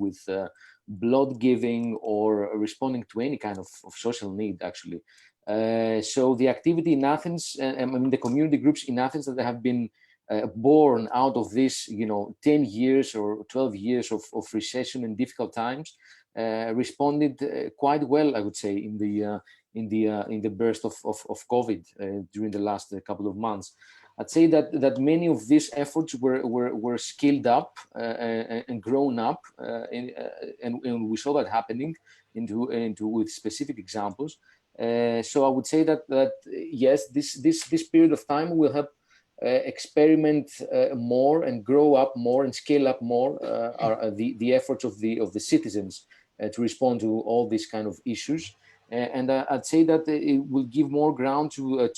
[SPEAKER 4] blood giving or responding to any kind of social need, actually. So the activity in Athens, I mean, the community groups in Athens that have been born out of this, you know, 10 years or 12 years of recession and difficult times, responded quite well, I would say, in the burst of COVID during the last couple of months. I'd say that many of these efforts were scaled up and grown up, and we saw that happening into with specific examples. So I would say that yes, this period of time will help experiment more and grow up more and scale up more the efforts of the citizens to respond to all these kind of issues. And I'd say that it will give more ground to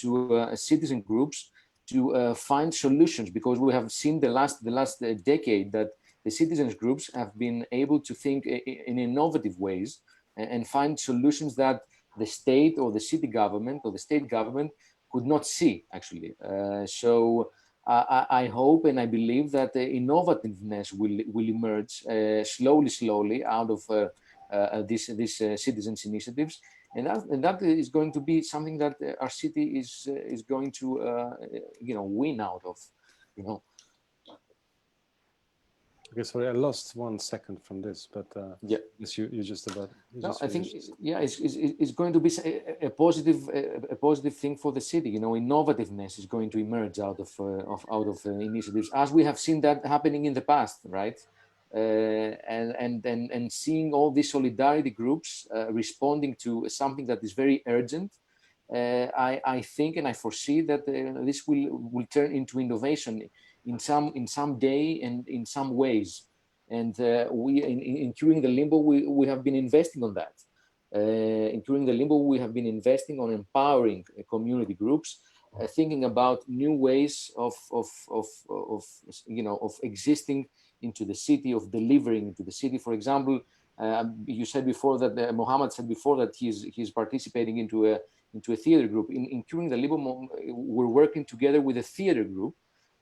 [SPEAKER 4] citizen groups to find solutions, because we have seen the last decade that the citizens groups have been able to think in innovative ways and find solutions that the state or the city government or the state government could not see, actually. So I hope and I believe that the innovativeness will emerge slowly out of these citizens' initiatives, and that is going to be something that our city is going to win out of, you know.
[SPEAKER 1] Okay, sorry, I lost 1 second from this, but
[SPEAKER 4] yeah,
[SPEAKER 1] yes, you just about.
[SPEAKER 4] I think yeah, it's going to be a positive thing for the city. You know, innovativeness is going to emerge out of initiatives, as we have seen that happening in the past, right? And seeing all these solidarity groups responding to something that is very urgent, I think and I foresee that this will turn into innovation in some day and in some ways. And we in Curing the Limbo, we have been investing on that. In Curing the Limbo, we have been investing on empowering community groups thinking about new ways of existing into the city, of delivering into the city. For example, you said before that Mohamed said before that he's participating into a theater group. In Curing the Limbo, we're working together with a theater group,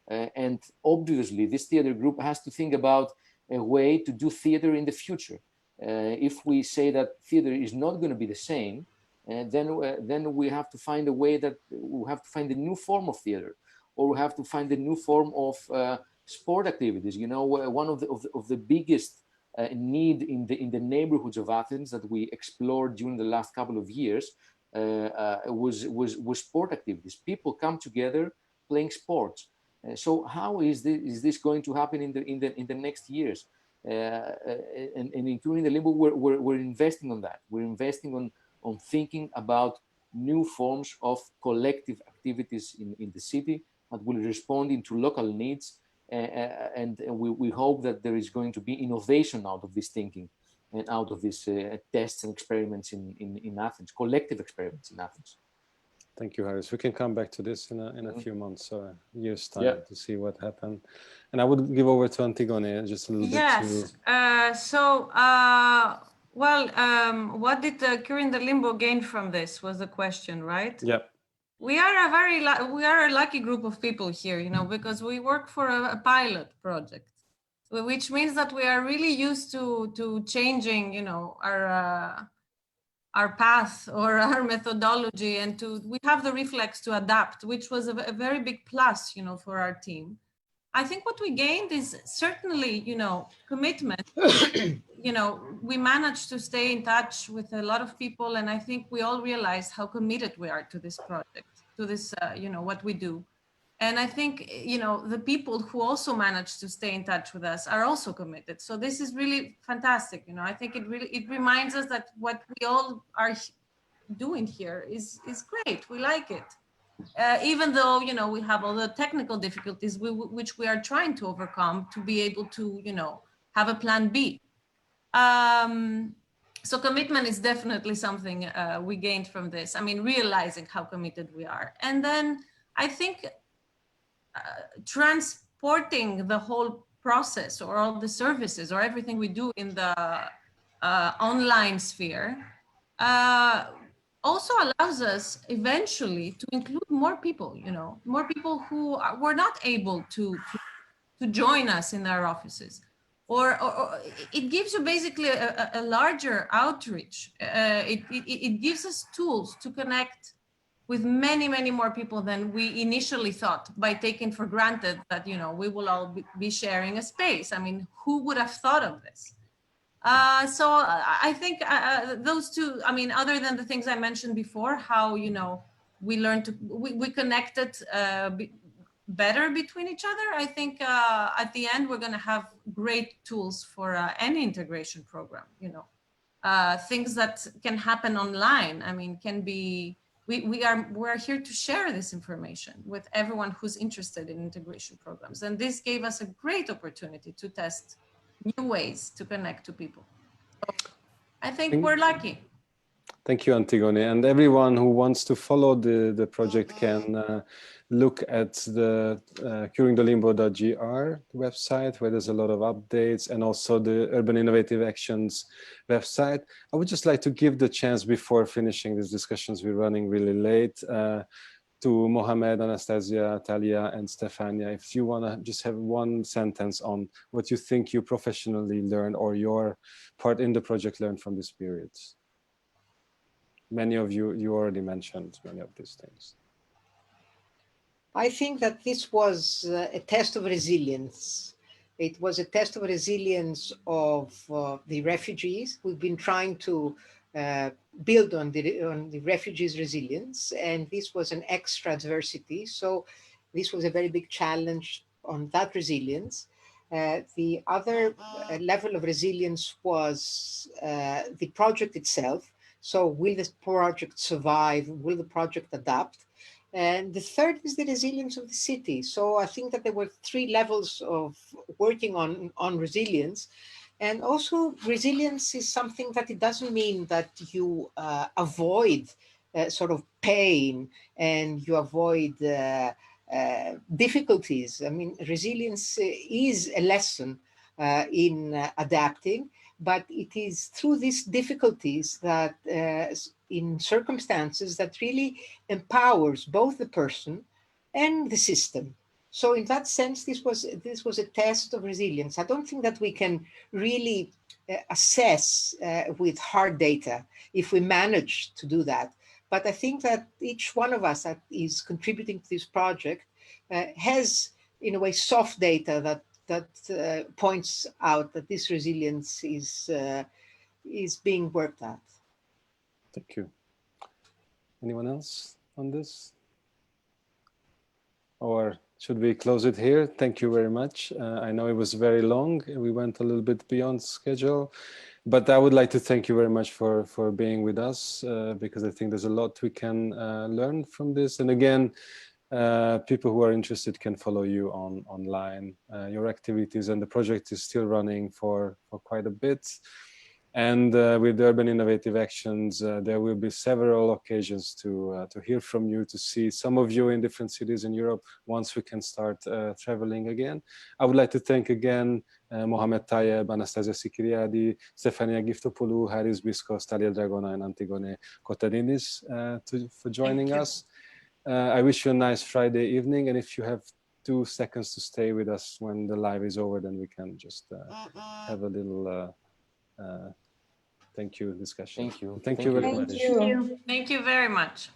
[SPEAKER 4] and obviously this theater group has to think about a way to do theater in the future. If we say that theater is not going to be the same, then we have to find a way that we have to find a new form of theater, or we have to find a new form of sport activities. You know, one of the biggest need in the neighborhoods of Athens that we explored during the last couple of years was sport activities. People come together playing sports. So how is this going to happen in the next years? And including the Limbo, we're investing on that. We're investing on thinking about new forms of collective activities in the city that will respond into local needs. And we hope that there is going to be innovation out of this thinking and out of these tests and experiments in Athens, collective experiments in Athens.
[SPEAKER 1] Thank you, Haris. We can come back to this in a few months or a year's time to see what happened. And I would give over to Antigone just a little bit.
[SPEAKER 2] Yes. What did Curing the Limbo gain from this was the question, right?
[SPEAKER 1] Yep.
[SPEAKER 2] We are a lucky group of people here, you know, because we work for a pilot project, which means that we are really used to changing, you know, our path or our methodology, and we have the reflex to adapt, which was a very big plus, you know, for our team. I think what we gained is certainly, you know, commitment. You know, we managed to stay in touch with a lot of people, and I think we all realized how committed we are to this project, to this, you know, what we do. And I think, you know, the people who also managed to stay in touch with us are also committed. So this is really fantastic. You know, I think it reminds us that what we all are doing here is great. We like it. Even though, you know, we have all the technical difficulties which we are trying to overcome to be able to, you know, have a plan B. So commitment is definitely something we gained from this. I mean, realizing how committed we are. And then I think transporting the whole process or all the services or everything we do in the online sphere also allows us eventually to include more people, you know, more people who were not able to join us in our offices. Or it gives you basically a larger outreach. It gives us tools to connect with many, many more people than we initially thought, by taking for granted that, you know, we will all be sharing a space. I mean, who would have thought of this? So I think those two, I mean, other than the things I mentioned before, how, you know, we learned to, we connected better between each other. I think at the end, we're going to have great tools for any integration program, you know, things that can happen online. I mean, can be, we're here to share this information with everyone who's interested in integration programs. And this gave us a great opportunity to test new ways to connect to people. So I think we're lucky.
[SPEAKER 1] Thank you, Antigone. And everyone who wants to follow the project can look at the curingthelimbo.gr website, where there's a lot of updates, and also the Urban Innovative Actions website. I would just like to give the chance, before finishing these discussions, we're running really late, to Mohamed, Anastasia, Thalia, and Stefania. If you want to just have one sentence on what you think you professionally learned, or your part in the project learned from this period. Many of you already mentioned many of these things.
[SPEAKER 3] I think that this was a test of resilience. It was a test of resilience of the refugees. We've been trying to build on the refugees' resilience, and this was an extra adversity. So this was a very big challenge on that resilience. The other level of resilience was the project itself. So will this project survive? Will the project adapt? And the third is the resilience of the city. So I think that there were three levels of working on resilience. And also resilience is something that it doesn't mean that you avoid sort of pain and you avoid difficulties. I mean, resilience is a lesson in adapting, but it is through these difficulties that in circumstances that really empowers both the person and the system. So in that sense, this was a test of resilience. I don't think that we can really assess with hard data if we manage to do that. But I think that each one of us that is contributing to this project has, in a way, soft data that points out that this resilience is being worked at.
[SPEAKER 1] Thank you. Anyone else on this? Or should we close it here? Thank you very much. I know it was very long. We went a little bit beyond schedule, but I would like to thank you very much for being with us because I think there's a lot we can learn from this. And again, people who are interested can follow you online. Your activities and the project is still running for quite a bit. And with Urban Innovative Actions, there will be several occasions to hear from you, to see some of you in different cities in Europe once we can start traveling again. I would like to thank again Mohamed, Tayeb, Anastasia, Sikiaridi, Stefania, Gyftopoulou, Biskos, Thalia, Dragona, and Antigone, Kotanidis for joining us. I wish you a nice Friday evening, and if you have 2 seconds to stay with us when the live is over, then we can just have a little thank you discussion.
[SPEAKER 4] Thank you.
[SPEAKER 1] Thank you very much.
[SPEAKER 2] Thank you very much.